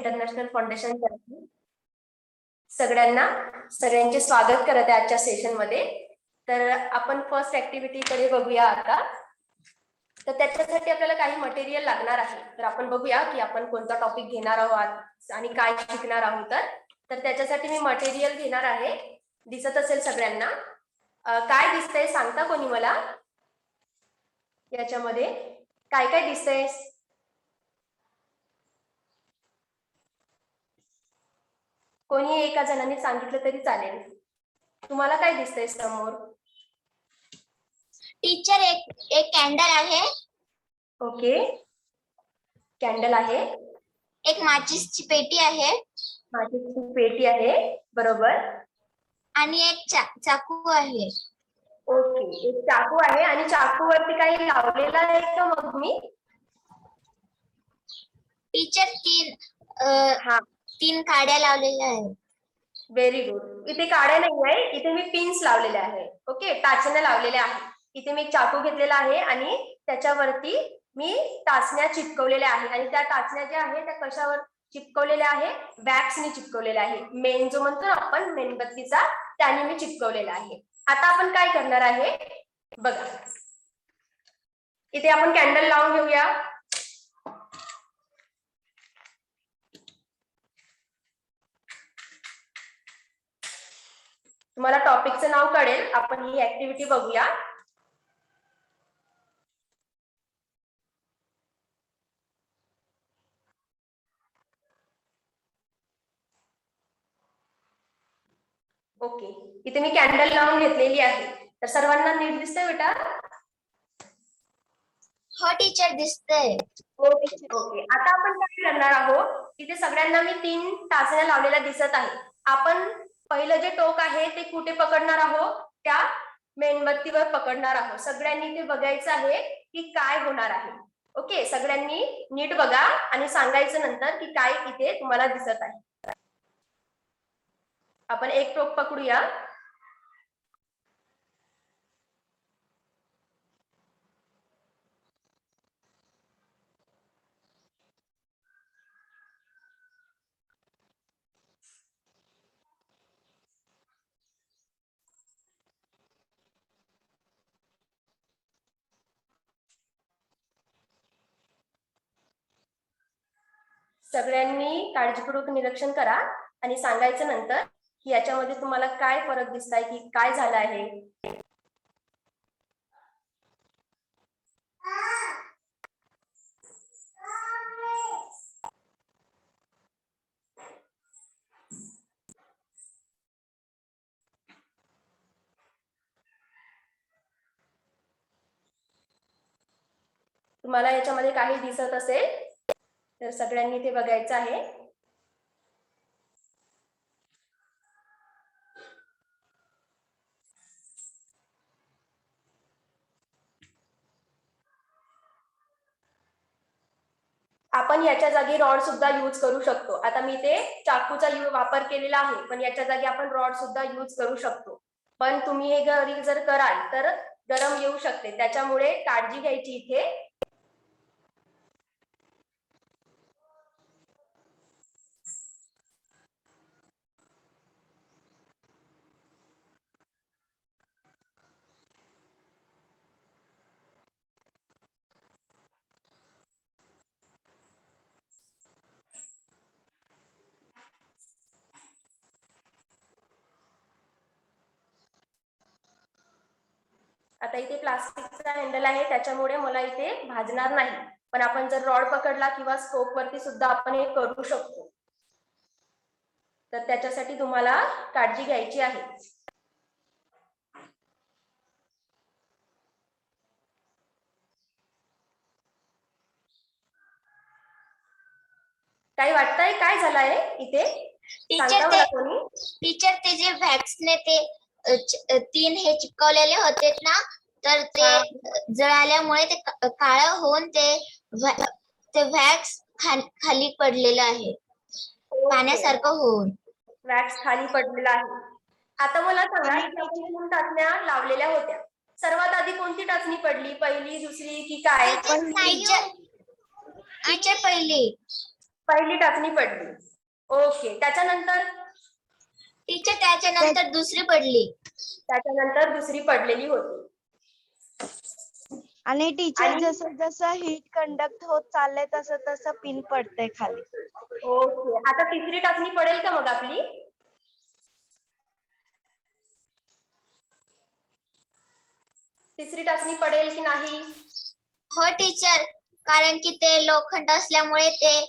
International foundation तर्फे सगळ्यांचे स्वागत करत आहे आजच्या सेशन मध्ये. तर आपण फर्स्ट ऍक्टिव्हिटी कडे बघूया आता. तर त्याच्यासाठी आपल्याला काही मटेरियल लागणार आहे. तर आपण बघूया की आपण कोणता टॉपिक घेणार आहोत आणि काय शिकणार आहोत. तर त्याच्यासाठी मी मटेरियल घेणार आहे. दिसत असेल सगळ्यांना. काय दिसतंय सांगता कोणी मला? याच्यामध्ये काय काय दिसतंय? कोणी एका जणांनी सांगितलं तरी चालेल. तुम्हाला काय दिसतंय समोर? टीचर एक कॅन्डल आहे. ओके, कॅन्डल आहे. एक माचीसची पेटी आहे. माचीसची पेटी आहे, बरोबर. आणि एक चाकू आहे. ओके, एक चाकू आहे आणि चाकूवरती काही लावलेलं आहे का मग मी? टीचर तीन काड्या लावलेल्या आहेत. Very good. इथे काड्या नाही आहे, इथे मी पिन्स लावलेले आहे. ओके, टाचण्या लावलेल्या आहे. इथे मी चाकू घेतलेला आहे आणि त्याच्यावरती मी टाचण्या चिपकवलेल्या आहे. आणि त्या टाचण्या ज्या आहेत त्या कशावर चिपकवलेल्या आहे? वॅक्सने चिपकवलेल्या आहे. मेन जो म्हणतो आपण मेणबत्तीचा, त्याने मी चिपकवलेला आहे. आता आपण काय करणार आहे बघा. इथे आपण कॅन्डल लावून घेऊया. तुम्हाला टॉपिकचं नाव कळेल. आपण ही ऍक्टिव्हिटी बघूया. ओके, इथे मी कॅन्डल लावून घेतलेली आहे. तर सर्वांना नीट दिसतंय बेटा? हो टीचर, दिसतंय. ओके, आता आपण काय करणार आहोत? इथे सगळ्यांना मी 3 टाचण्या लावलेल्या दिसत आहे. आपण पहिलं जे टोक आहे ते कुठे पकडणार आहोत? त्या मेणबत्तीवर पकडणार आहोत. सगळ्यांनी ते बघायचं आहे की काय होणार आहे. ओके, सगळ्यांनी नीट बघा आणि सांगायचं नंतर की काय इथे तुम्हाला दिसत आहे. आपण एक टोक पकडूया. सगळ्यांनी काळजीपूर्वक निरीक्षण करा आणि सांगायचं नंतर की याच्यामध्ये तुम्हाला काय फरक दिसताय की काय झालं आहे. तुम्हाला याच्यामध्ये काही दिसत असेल तर सगळ्यांनी ते बघायचं आहे. आपण याच्या जागी रॉड सुद्धा यूज करू शकतो. आता मी ते चाकूचा वापर केलेला आहे, पण याच्या जागी आपण रॉड सुद्धा यूज करू शकतो. पण तुम्ही हे घरी जर कराल तर गरम येऊ शकते, त्याच्यामुळे काळजी घ्यायची इथे. आता इथे प्लास्टिकचा हँडल आहे, त्याच्यामुळे मला इथे भाजणार नाही. पण आपण जर रॉड पकडला किंवा स्टोक वरती सुद्धा आपण हे करू शकतो. तर त्याच्यासाठी तुम्हाला काळजी घ्यायची आहे. काही वाटतंय काय झालंय इथे? टीचर ते जे वॅक्सने ते 3 हे चिपकवलेले होते ना, तर ते जळाल्यामुळे ते काळं होऊन ते वॅक्स खाली पडलेलं आहे. पाण्यासारखं होऊन वॅक्स खाली पडलेला आहे. आता मला सांगा, इथे टाचण्या लावलेल्या होत्या. सर्वात आधी कोणती टाचणी पडली? पहिली, दुसरी की काय? टीचर पहिली. पहिली टाचणी पडली. ओके, त्याच्यानंतर टीचर त्याच्यानंतर दुसरी पडली. त्याच्यानंतर दुसरी पडलेली होती. आणि टीचर आणि- जसं जसं हीट कंडक्ट होत चाललंय तसं तसं पिन पडतंय खाली. ओके, आता तिसरी टाचणी पडेल का मग आपली? तिसरी टाचणी पडेल की नाही? हो टीचर, कारण की ते लोखंड असल्यामुळे ते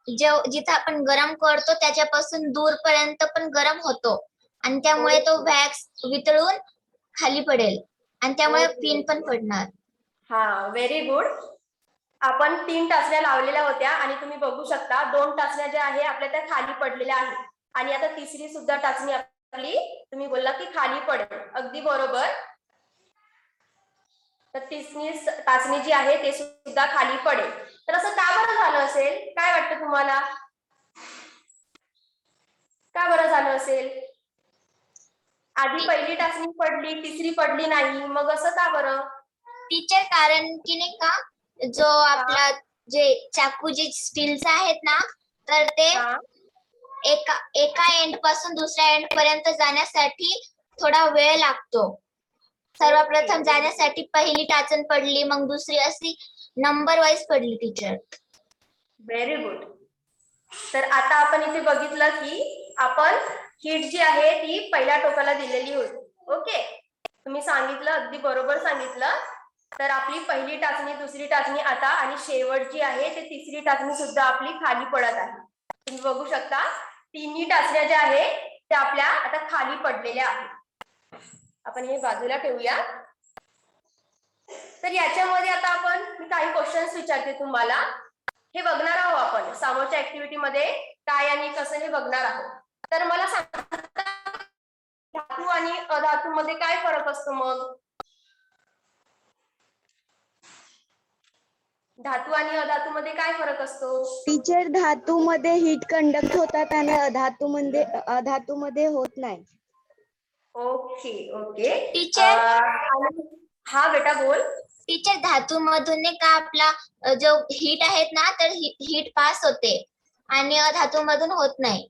जिथं आपण गरम करतो त्याच्यापासून दूर पर्यंत पण गरम होतो आणि त्यामुळे तो वॅक्स वितळून खाली पडेल आणि त्यामुळे ओके. पिन पण पडणार. हा, व्हेरी गुड. आपण 3 टाचण्या लावलेल्या होत्या आणि तुम्ही बघू शकता 2 टाचण्या ज्या आहे आपल्या त्या खाली पडलेल्या आहेत आणि आता तिसरी सुद्धा टाचणी आपली तुम्ही बोलला की खाली पडेल. अगदी बरोबर. तर तिसरी टाचणी जी आहे ते सुद्धा खाली पडेल. तर असं का बरं झालं असेल? काय वाटतं तुम्हाला? का बरं झालं असेल? आधी पहिली टाचणी पडली, तिसरी पडली नाही, मग असं का बरं? टीचर, कारण की नाही का, जो आपला जे चाकू जे स्टीलचा आहेत ना, तर ते हा. एका एंड पासून दुसऱ्या एंड पर्यंत जाण्यासाठी थोडा वेळ लागतो. सर्वप्रथम जाण्यासाठी पहिली टाचण पडली, मग दुसरी, अशी नंबर वाईज पडली टीचर. Very good. तर आता आपण इथे बघितलं की आपण हीट जी आहे ती पहिल्या टोकाला दिलेली होती. ओके, तुम्ही सांगितलं, अगदी बरोबर सांगितलं. तर आपली पहिली टाचणी, दुसरी टाचणी आता आणि शेवट जी आहे ते तिसरी टाचणी सुद्धा आपली खाली पडत आहे. तुम्ही बघू शकता तिन्ही टाचण्या ज्या आहेत त्या आपल्या आता खाली पडलेल्या आहेत. आपण हे बाजूला ठेवूया. तर याच्यामध्ये आता आपण मी काही क्वेश्चन्स विचारते तुम्हाला. हे बघणार आहोत आपण समोरच्या ऍक्टिव्हिटी मध्ये काय आणि कसं हे बघणार आहोत. तर मला सांगा, धातू आणि अधातू मध्ये काय फरक असतो? मग धातू आणि अधातू मध्ये काय फरक असतो? टीचर, धातूमध्ये हीट कंडक्ट होतात आणि अधातूमध्ये होत नाही. Okay okay. टीचर? हा बेटा बोल. टीचर, धातू मधून का आपला जो हीट आहेत ना, तर हीट पास होते आणि अधातू मधून होत नाही.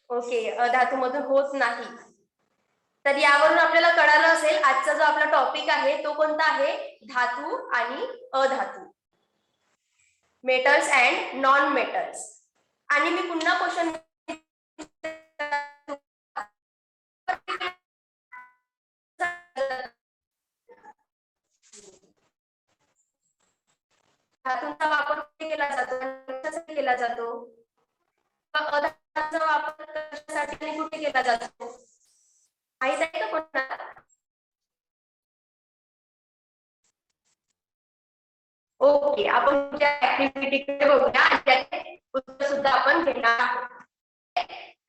ओके, अधातू मधून होत नाही. तर यावरून आपल्याला कळालं असेल आजचा जो आपला टॉपिक आहे तो कोणता आहे? धातू आणि अधातू, मेटल्स अँड नॉन मेटल्स. आणि मी पुन्हा क्वेश्चन धातूंचा वापर कुठे केला जातो आणि कशासाठी केला जातो? अधातूंचा वापर कशासाठी आणि कुठे केला जातो? माहित आहे का कोणाला? ओके, आपण पुढच्या ऍक्टिव्हिटीकडे बघूया आणि त्याचे उत्तर सुद्धा आपण घेणार आहोत.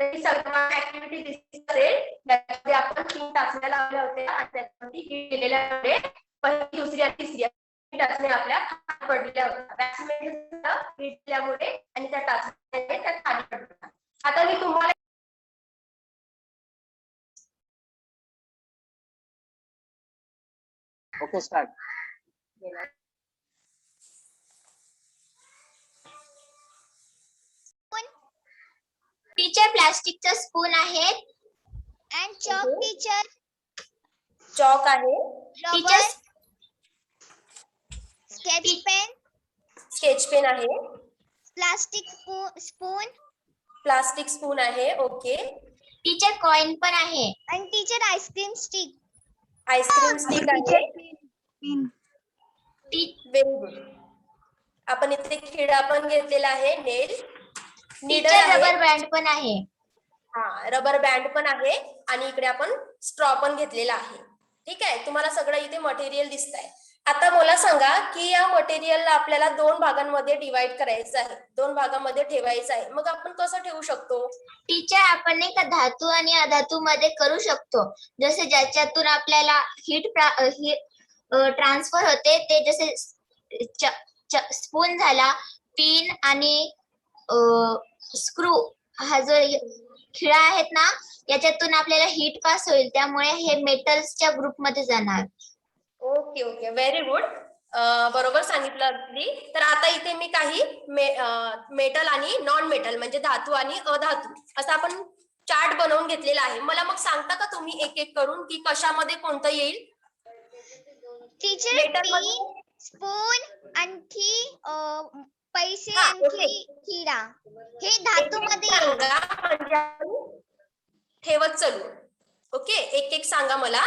तर ही सगळी ऍक्टिव्हिटी दिसत असेल. त्यामध्ये आपण 3 टाचण्या लावल्या होत्या आणि त्याच्यामध्ये हीट केलेल्या होते. पहिली, दुसरी आणि तिसरी टाचण्या आपल्या खाली पडलेल्या होत्या. हीट केल्यामुळे आणि त्या टाचण्या त्या खाली पडल्या. आता मी तुम्हाला ओके, स्टार्ट. टीचर, प्लास्टिकचा स्पून आहे. And chalk, Okay. teacher. Chalk आहे, teacher, Sketch pen. Sketch pen आहे, Plastic spoon. प्लास्टिक स्पून आहे. ओके, टीचर, कॉइन पण आहे. And teacher, ice cream stick. आईस्क्रीम स्टिक आहे. पिन. Very good. आपण इथे खिडा पण घेतलेला आहे, नेल, नीडल टीचर, आहे. रबर बँड पण आहे. हा, रबर बँड पण आहे आणि इकडे आपण स्ट्रॉ पण घेतलेला आहे. ठीक आहे, तुम्हाला सगळं इथे मटेरियल दिसत आहे. आता मला सांगा की या मटेरियलला आपल्याला 2 भागांमध्ये डिवाइड करायचं आहे, 2 भागांमध्ये ठेवायचं आहे. मग आपण कसं ठेवू शकतो? टीचर, आपण नाही का धातू आणि अधातू मध्ये करू शकतो. जसे ज्याच्यातून आपल्याला हीट ट्रान्सफर होते, ते जसे स्पून झाला, पिन आणि स्क्रू, हा जो खिळा आहेत ना, याच्यातून आपल्याला हीट पास होईल, त्यामुळे हे मेटल्सच्या ग्रुप मध्ये जाणार. Okay okay, very good. बरोबर सांगितलं अगदी. तर आता इथे मी काही मेटल आणि नॉन मेटल म्हणजे धातू आणि अधातू असं आपण चार्ट बनवून घेतलेला आहे. मला मग सांगता का तुम्ही एक एक करून की कशामध्ये कोणतं येईल? टीचर Metal पिन, मध्ये- स्पून, आणखी पैसे, हा, आणखी किडा हे धातू मध्ये येईल. सांगा म्हणजे आपण ठेवत चलू. ओके, एक एक सांगा मला.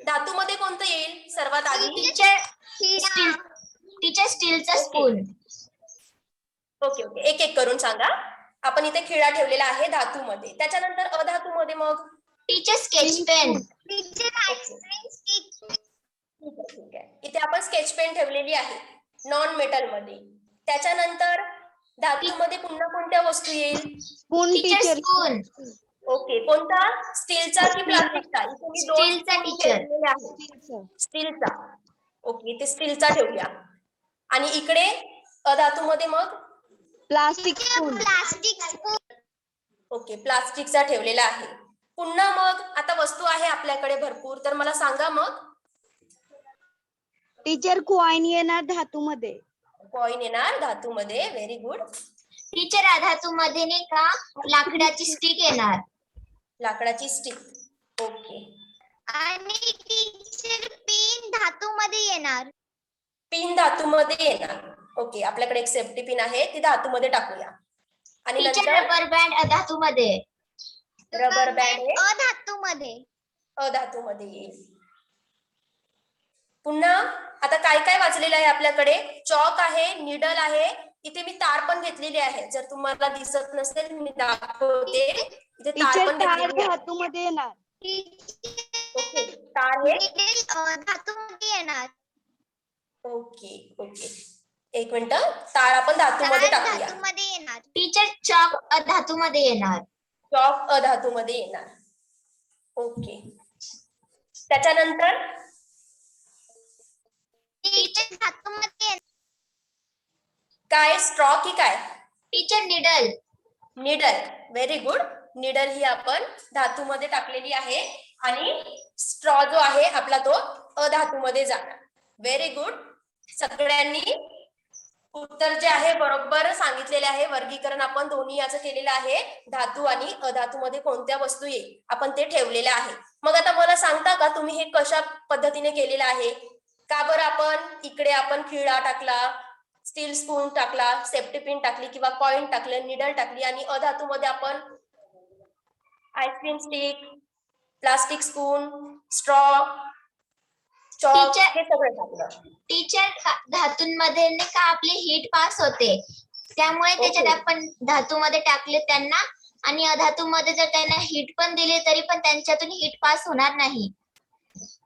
धातूमध्ये कोणतं येईल सर्वात आधी? टीचर किडा, टीचर स्टीलचा ओके. स्पून. ओके ओके, एक एक करून सांगा. आपण इथे खिळा ठेवलेला आहे धातूमध्ये. त्याच्यानंतर अधातूमध्ये मग? Teacher sketch pen. Teacher ice cream stick, ठीक आहे, इथे आपण स्केच पेन ठेवलेली आहे नॉन मेटल मध्ये. त्याच्यानंतर धातूमध्ये पुन्हा कोणत्या वस्तू येईल? Spoon teacher teacher. Spoon. Okay, कोणता? स्टीलचा की प्लास्टिकचा? इथे मी दोन स्टीलचा spoon टीचर. ठेवलेले आहेत. स्टीलचा. ओके, इथे स्टीलचा ठेवूया. आणि इकडे अधातूमध्ये मग? Plastic spoon. Plastic spoon, okay, प्लास्टिकचा ठेवलेला आहे. पुन्हा मग आता वस्तू आहे आपल्याकडे भरपूर, तर मला सांगा मग. टीचर कॉइन येणार धातूमध्ये. कॉइन येणार धातूमध्ये. Very good. टीचर अधातूमध्ये नाही का लाकडाची स्टिक येणार. लाकडाची स्टिक. ओके, आणि टीचर पिन धातू मध्ये येणार. पिन धातूमध्ये येणार. ओके, आपल्याकडे एक सेफ्टी पिन आहे, ती धातूमध्ये टाकूया. आणि टीचर नंतर रबर बँड अधातूमध्ये. रबर बँड हे अधातू मध्ये. अधातूमध्ये येईल. पुन्हा आता काय काय वाचलेलं आहे आपल्याकडे? चॉक आहे, निडल आहे, इथे मी तार पण घेतलेली आहे. जर तुम्हाला दिसत नसेल मी दाखवते. इथे तार टीचर पण तार घेतलेली आहे. धातूमध्ये येणार. ओके, तार हे धातू मध्ये येणार. ओके ओके, एक मिनिट. तार आपण धातूमध्ये टाकूया. धातू मध्ये येणार. टीचर चॉक अधातूमध्ये येणार. चॉक अधातूमध्ये येणार. ओके, त्याच्यानंतर टीचर धातू मध्ये येणार. काय? स्ट्रॉ की काय? Teacher needle. Needle. Very good. Needle ही आपण धातूमध्ये टाकलेली आहे आणि स्ट्रॉ जो आहे आपला तो अधातूमध्ये जाणार. Very good. सगळ्यांनी उत्तर जे आहे बरोबर सांगितलेले आहे. वर्गीकरण आपण दोन्ही याचं केलेलं आहे. धातू आणि अधातूमध्ये कोणत्या वस्तू येईल आपण ते ठेवलेलं आहे. मग आता मला सांगता का तुम्ही हे कशा पद्धतीने केलेलं आहे? का बरं आपण इकडे आपण खिळा टाकला, स्टील स्पून टाकला, सेफ्टी पिन टाकली किंवा कॉइन टाकलं, निडल टाकली आणि अधातूमध्ये आपण ice cream stick, plastic spoon, straw, chalk teacher- हे सगळं टाकलं. टीचर धातूंमध्ये नाही का आपली हीट पास होते, त्यामुळे त्याच्यात ओके. आपण धातूमध्ये टाकले त्यांना, आणि अधातूमध्ये जर त्यांना हीट पण दिली तरी पण त्यांच्यातून हीट पास होणार नाही.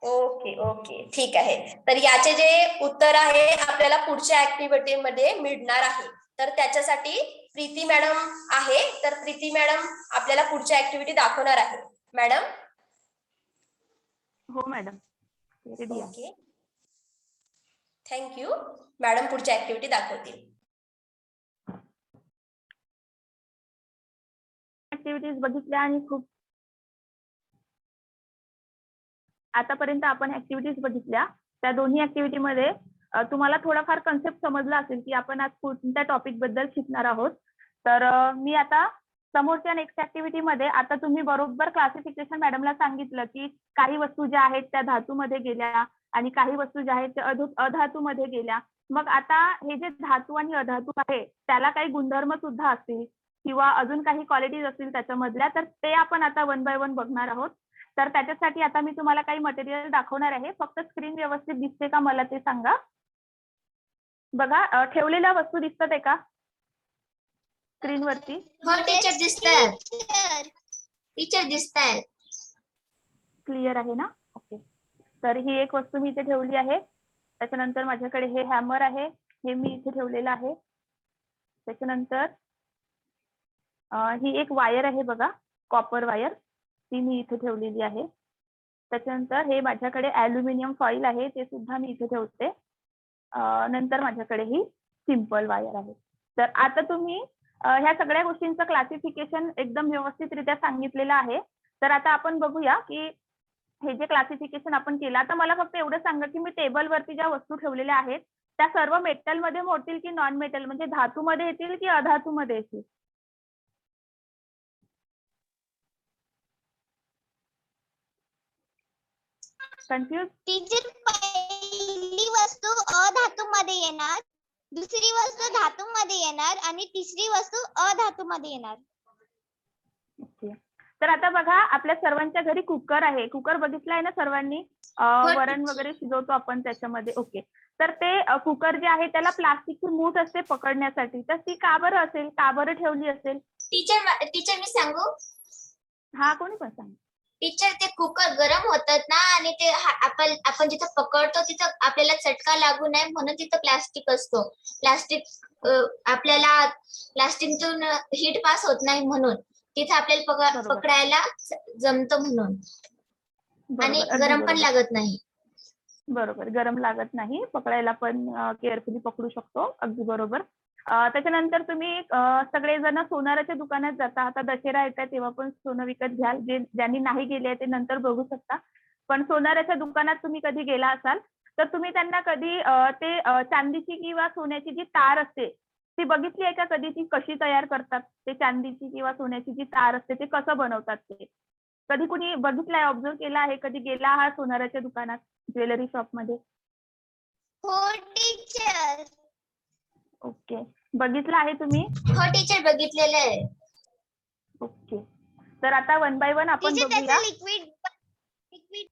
ओके ओके, ठीक आहे. तर याचे जे उत्तर आहे आपल्याला पुढच्या ऍक्टिव्हिटी मध्ये मिळणार आहे. तर त्याच्यासाठी प्रीती मॅडम आहे. तर प्रीती मॅडम आपल्याला पुढच्या ऍक्टिव्हिटी दाखवणार आहे. मॅडम. हो मॅडम, रेडी आहे. Okay, thank you. मॅडम पुढच्या ऍक्टिव्हिटी दाखवतील. ऍक्टिव्हिटीज बघितल्या आणि खूप आतापर्यंत आपण ऍक्टिव्हिटीज बघितल्या. त्या दोन्ही ऍक्टिव्हिटी मध्ये तुम्हाला थोडाफार कन्सेप्ट समजला असेल की आपण आज कोणत्या टॉपिक बद्दल शिकणार आहोत. तर मी आता समोरच्या नेक्स्ट ऍक्टिव्हिटी मध्ये आता तुम्ही बरोबर क्लासिफिकेशन मॅडमला सांगितलं की काही वस्तू ज्या आहेत त्या धातूमध्ये गेल्या आणि काही वस्तू ज्या आहेत त्या अधातूमध्ये गेल्या. मग आता हे जे धातू आणि अधातू आहे त्याला काही गुणधर्म सुद्धा असतील किंवा अजून काही क्वालिटीज असतील त्याच्यामधल्या, तर ते आपण आता वन बाय वन बघणार आहोत. तर त्याच्यासाठी आता मी तुम्हाला काही मटेरियल दाखवणार आहे. फक्त स्क्रीन व्यवस्थित दिसते का मला ते सांगा. बघा, ठेवलेल्या वस्तू दिसतात आहे का स्क्रीनवरती? हो टीचर दिसतात. टीचर, टीचर दिसतायत. क्लिअर आहे ना? ओके. तर ही एक वस्तू मी इथे ठेवली आहे. त्याच्यानंतर माझ्याकडे हे हॅमर आहे, हे मी इथे ठेवलेलं आहे. त्याच्यानंतर ही एक वायर आहे बघा, कॉपर वायर, ती मी इथे ठेवलेली आहे. त्याच्यानंतर हे माझ्याकडे ॲल्युमिनियम फॉईल आहे, ते सुद्धा मी इथे ठेवते. नंतर माझ्याकडे ही सिंपल वायर आहे. तर आता तुम्ही ह्या सगळ्या गोष्टींचं क्लासिफिकेशन एकदम व्यवस्थितरित्या सांगितलेलं आहे. तर आता आपण बघूया की हे जे क्लासिफिकेशन आपण केलं, आता मला फक्त एवढं सांगा की मी टेबलवरती ज्या वस्तू ठेवलेल्या आहेत त्या सर्व मेटल मध्ये मोडतील की नॉन मेटल, म्हणजे धातूमध्ये येतील की अधातूमध्ये येतील? कन्फ्युज? टीचर पहिली वस्तू अधातूमध्ये येणार, दुसरी वस्तू धातूमध्ये येणार आणि तिसरी वस्तू अधातूमध्ये येणार. ओके. तर आता बघा आपल्या सर्वांच्या घरी कुकर आहे. कुकर बघितलाय ना सर्वांनी? वरण वगैरे शिजवतो आपण त्याच्यामध्ये. ओके. तर ते कुकर जे आहे त्याला प्लास्टिकची मूठ असते पकडण्यासाठी, तर ती का बरं असेल, का बरं ठेवली असेल? टीचर मी सांगू? हा, कोणी पण सांग. टीचर ते कुकर गरम होतात ना आणि ते आपण जिथं पकडतो तिथं आपल्याला चटका लागू नये म्हणून तिथं प्लास्टिक असतो. प्लास्टिक आपल्याला प्लास्टिकतून हीट पास होत नाही म्हणून तिथं आपल्याला बरोबर. पकडायला जमतं म्हणून, आणि बरोबर, अगदी गरम पण बरोबर. लागत नाही. बरोबर, गरम लागत नाही, पकडायला पण केअरफुली पकडू शकतो. अगदी बरोबर. त्याच्यानंतर तुम्ही सगळेजण सोनाराच्या दुकानात जाता. आता दसरा येत आहे तेव्हा पण सोनं विकत घ्याल. ज्यांनी नाही गेले ते नंतर बघू शकता. पण सोनाराच्या दुकानात तुम्ही कधी गेला असाल तर तुम्ही त्यांना कधी ते चांदीची किंवा सोन्याची जी तार असते ती बघितली आहे का कधी? ती कशी तयार करतात? ते चांदीची किंवा सोन्याची जी तार असते ते कसं बनवतात ते कधी कुणी बघितलंय, ऑब्झर्व केला आहे? कधी गेला आहात सोनाराच्या दुकानात, ज्वेलरी शॉप मध्ये? हो टीचर. ओके, बघितलं आहे तुम्ही? हो टीचर, बघितलेलं आहे. ओके. तर आता वन बाय वन आपण टीचर बघूया. त्याचं लिक्विड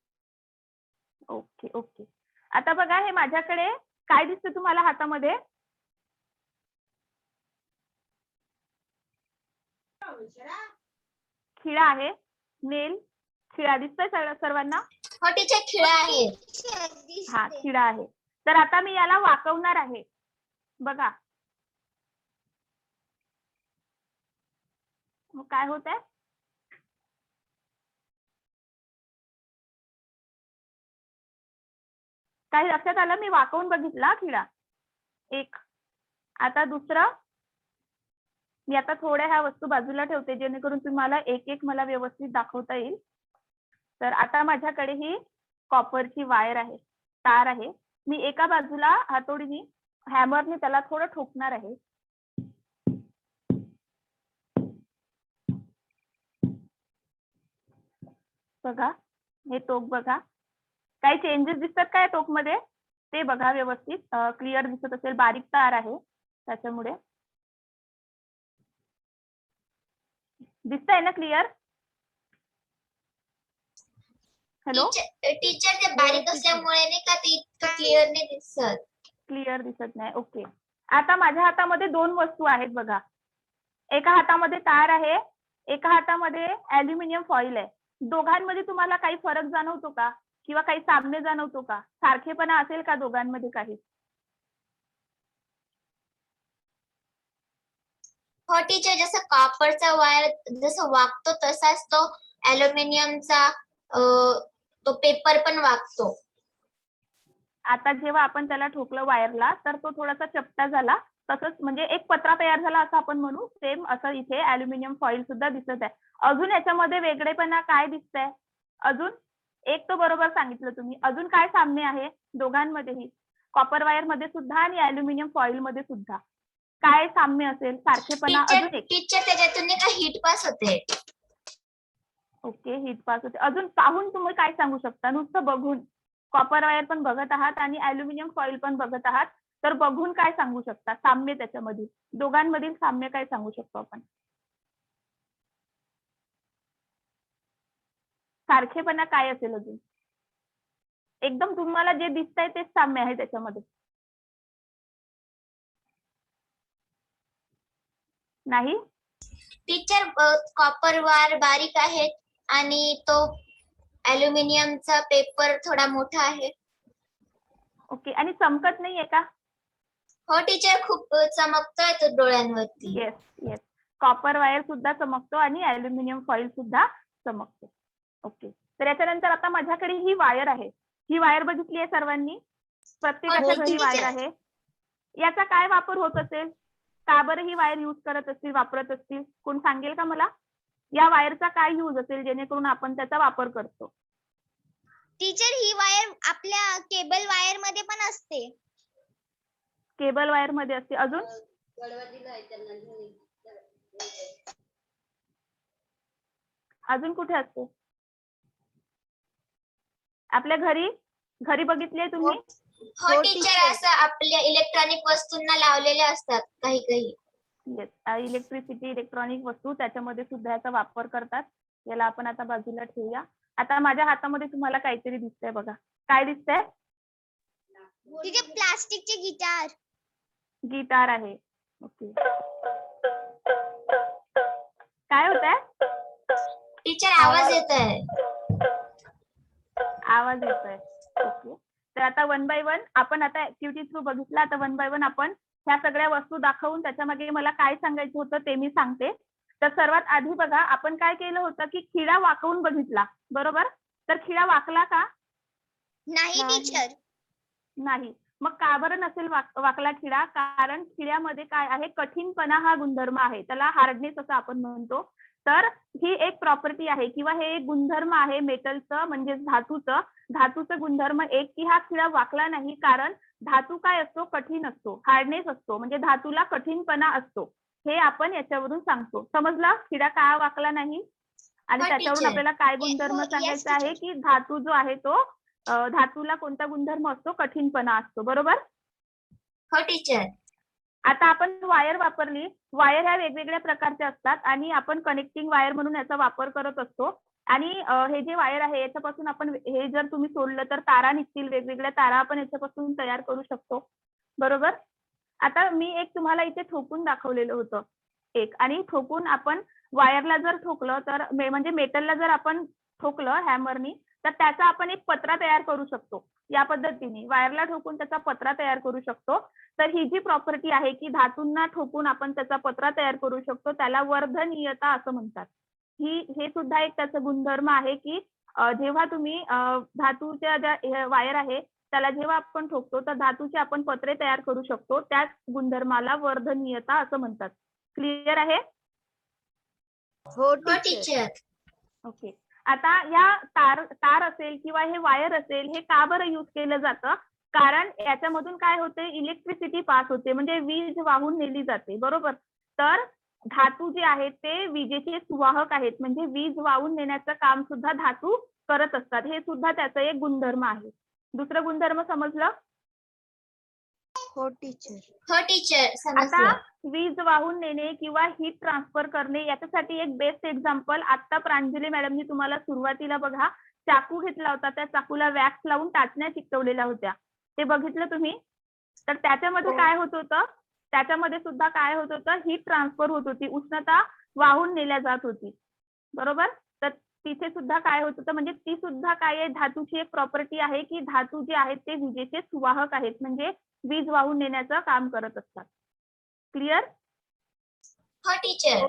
ओके ओके. आता बघा हे माझ्याकडे काय दिसतं तुम्हाला हातामध्ये? खिळा आहे, नेल खिळा दिसतोय सर्वांना? हो टीचर, खिळा आहे. हा, खिळा आहे. तर आता मी याला वाकवणार आहे. बघा मग काय होत आहे? काही लक्षात आलं? मी वाकवून बघितला खिळा एक. आता दुसरं, मी आता थोड्या ह्या वस्तू बाजूला ठेवते जेणेकरून तुम्हाला एक एक मला व्यवस्थित दाखवता येईल. तर आता माझ्याकडे ही कॉपरची वायर आहे, तार आहे. मी एका बाजूला हातोडीने हॅमरने त्याला थोडं ठोकणार आहे. बघा हे टोक बघा, काही चेंजेस दिसतात काय टोक मध्ये? ते बघा व्यवस्थित, क्लिअर दिसत असेल. बारीक तार आहे त्याच्यामुळे. दिसतंय ना क्लिअर? हॅलो? टीचर ते बारीक असल्यामुळे नाही का ते इतकं क्लिअर नाही दिसत. क्लिअर दिसत नाही. ओके. आता माझ्या हातामध्ये दोन वस्तू आहेत बघा. एका हातामध्ये तार आहे, एका हातामध्ये अॅल्युमिनियम फॉइल आहे. दोघांमध्ये तुम्हाला काही फरक जाणवतो का, किंवा काही साम्य जाणवतो का? सारखेपणा असेल का दोघांमध्ये काही? हो टीचर, जसं कॉपरचा वायर जसं वागतो तसाच तो अॅल्युमिनियमचा तो पेपर पण वागतो. आता जेव्हा आपण त्याला ठोकलं वायरला तर तो थोडासा चपटा झाला, तसंच म्हणजे एक पत्रा तयार झाला असं आपण म्हणू. सेम असं इथे अॅल्युमिनियम फॉइल सुद्धा दिसत आहे. अजून याच्यामध्ये वेगळेपणा काय दिसतंय? अजून एक तो बरोबर सांगितलं तुम्ही. अजून काय साम्य आहे दोघांमध्येही? कॉपर वायर मध्ये सुद्धा आणि अॅल्युमिनियम फॉइल मध्ये सुद्धा काय साम्य असेल, सारखेपणा? अजून एक. टीचर त्याच्यातून नाही का हीट पास होते. ओके, हीट पास होते. अजून पाहून तुम्ही काय सांगू शकता? नुसतं बघून, कॉपर वायर पण बघत आहात आणि अॅल्युमिनियम फॉइल पण बघत आहात, तर बघून काय सांगू शकता साम्य? त्याच्यामधील दोघांमधील साम्य काय सांगू शकतो आपण? सारखेपणा काय असेल अजून? एकदम तुम्हाला जे दिसतंय तेच साम्य आहे त्याच्यामध्ये? नाही? टीचर कॉपर वायर बारीक आहे आणि तो अॅल्युमिनियमचा पेपर थोडा मोठा आहे. ओके. आणि चमकत नाहीये का? हो टीचर, खूप चमकतोय तो डोळ्यांवरती. येस येस, कॉपर वायर सुद्धा चमकतो आणि अॅल्युमिनियम फॉइल सुद्धा चमकतो. ओके. तर याच्यानंतर आता माझ्याकडे ही वायर आहे. ही वायर बघितली आहे सर्वांनी? प्रत्येकाच्या हो, घरी teacher. वायर आहे. याचा काय वापर होत असेल? का बरं ही वायर यूज करत असतील, वापरत असतील? कोण सांगेल का मला? या वायरचा काय यूज असेल जेणेकरून आपण त्याचा वापर करतो? टीचर ही वायर आपल्या केबल वायर मध्ये पण असते. केबल वायर मध्ये असते. अजून अजून कुठे असते? आपल्या घरी घरी बघितले तुम्ही? हो टीचर, असं आपल्या इलेक्ट्रॉनिक वस्तूंना लावलेले असतात काही काही. येस, इलेक्ट्रिसिटी इलेक्ट्रॉनिक वस्तू त्याच्यामध्ये सुद्धा याचा वापर करतात. याला आपण आता बाजूला ठेवूया. आता माझ्या हातामध्ये तुम्हाला काहीतरी दिसतंय बघा. काय दिसतंय? टीचर प्लास्टिकचे गिटार. गिटार आहे. ओके. काय होत आहे? टीचर आवाज येत आहे. आवाज येतोय. ओके. तर आता वन बाय वन आपण आता ऍक्टिव्हिटी थ्रू बघितला. आता वन बाय वन आपण ह्या सगळ्या वस्तू दाखवून त्याच्यामागे मला काय सांगायचं होतं ते मी सांगते. तर सर्वात आधी बघा, आपण काय केलं होतं की खिळा वाकवून बघितला, बरोबर? तर खिळा वाकला का? नाही टीचर. नाही. मग का बरं नसेल वाकला खिळा? कारण खिळ्यामध्ये काय आहे, कठीणपणा हा गुणधर्म आहे. त्याला हार्डनेस असं आपण म्हणतो. तर ही एक प्रॉपर्टी आहे किंवा हे एक गुणधर्म आहे मेटलचं, म्हणजे धातूचं गुणधर्म एक, की हा खिळा वाकला नाही कारण धातू काय असतो, कठीण असतो, हार्डनेस असतो, म्हणजे धातूला कठीणपणा असतो. हे आपण याच्यावरून सांगतो. समजलं? खिळा का वाकला नाही? आणि हो, त्याच्यावरून teacher. आपल्याला काय गुणधर्म Yes, सांगायचा आहे, teacher. की धातू जो आहे तो धातूला कोणता गुणधर्म असतो, कठीणपणा असतो, बरोबर? हो टीचर. आता आपण वायर वापरली. वायर ह्या वेगवेगळ्या प्रकारच्या असतात आणि आपण कनेक्टिंग वायर म्हणून याचा वापर करत असतो. आणि हे जे वायर आहे याच्यापासून आपण हे जर तुम्ही सोडलं तर तारा निघतील, वेगवेगळ्या तारा आपण याच्यापासून तयार करू शकतो, बरोबर? आता मी एक तुम्हाला इथे ठोकून दाखवलेलं होतं एक, आणि ठोकून आपण वायरला जर ठोकलं तर म्हणजे मेटलला जर आपण ठोकलं हॅमरनी तर त्याचा आपण एक पत्रा तयार करू शकतो. या पद्धतीने वायरला ठोकून त्याचा पत्रा तयार करू शकतो. तर ही जी प्रॉपर्टी आहे की धातूंना ठोकून आपण त्याचा पत्रा तयार करू शकतो, त्याला वर्धनीयता असं म्हणतात. हे सुद्धा एक त्याचा गुणधर्म आहे की जेव्हा तुम्ही धातूच्या ज्या वायर आहे त्याला जेव्हा आपण ठोकतो तर धातूचे आपण पत्रे तयार करू शकतो. त्याच गुणधर्माला वर्धनीयता असं म्हणतात. क्लिअर आहे? हो हो टीचर. टीचर. ओके. आता या तार असेल किंवा हे वायर असेल, हे का बरं यूज केलं जातं? कारण याच्यामधून काय होते, इलेक्ट्रिसिटी पास होते, म्हणजे वीज वाहून नेली जाते, बरोबर? तर धातू जे आहेत ते विजेचे सुवाहक आहेत, म्हणजे वीज वाहून नेण्याचं काम सुद्धा धातू करत असतात. हे सुद्धा त्याचं एक गुणधर्म आहे. दुसरं गुणधर्म समजलं? हो टीचर. हो टीचर, आता समजलं. वीज वाहून नेणे किंवा हीट ट्रान्सफर करणे याच्यासाठी एक बेस्ट एक्झाम्पल आता प्रांजली मॅडमनी तुम्हाला सुरुवातीला बघा चाकू घेतला होता, त्या चाकूला वॅक्स लावून टाचण्या चिकटवलेल्या होत्या, ते बघितलं तुम्ही? तर त्याच्यामध्ये काय होत होतं, त्याच्यामध्ये सुद्धा काय होत होतं, हीट ट्रान्सफर होत होती, उष्णता वाहून नेल्या जात होती, बरोबर? तर तिथे सुद्धा काय होत होतं, म्हणजे ती सुद्धा काय आहे, धातूची एक प्रॉपर्टी आहे की धातू जे आहेत ते विजेचे सुवाहक आहेत, म्हणजे वीज वाहून नेण्याचं काम करत असतात. क्लिअर? हो टीचर.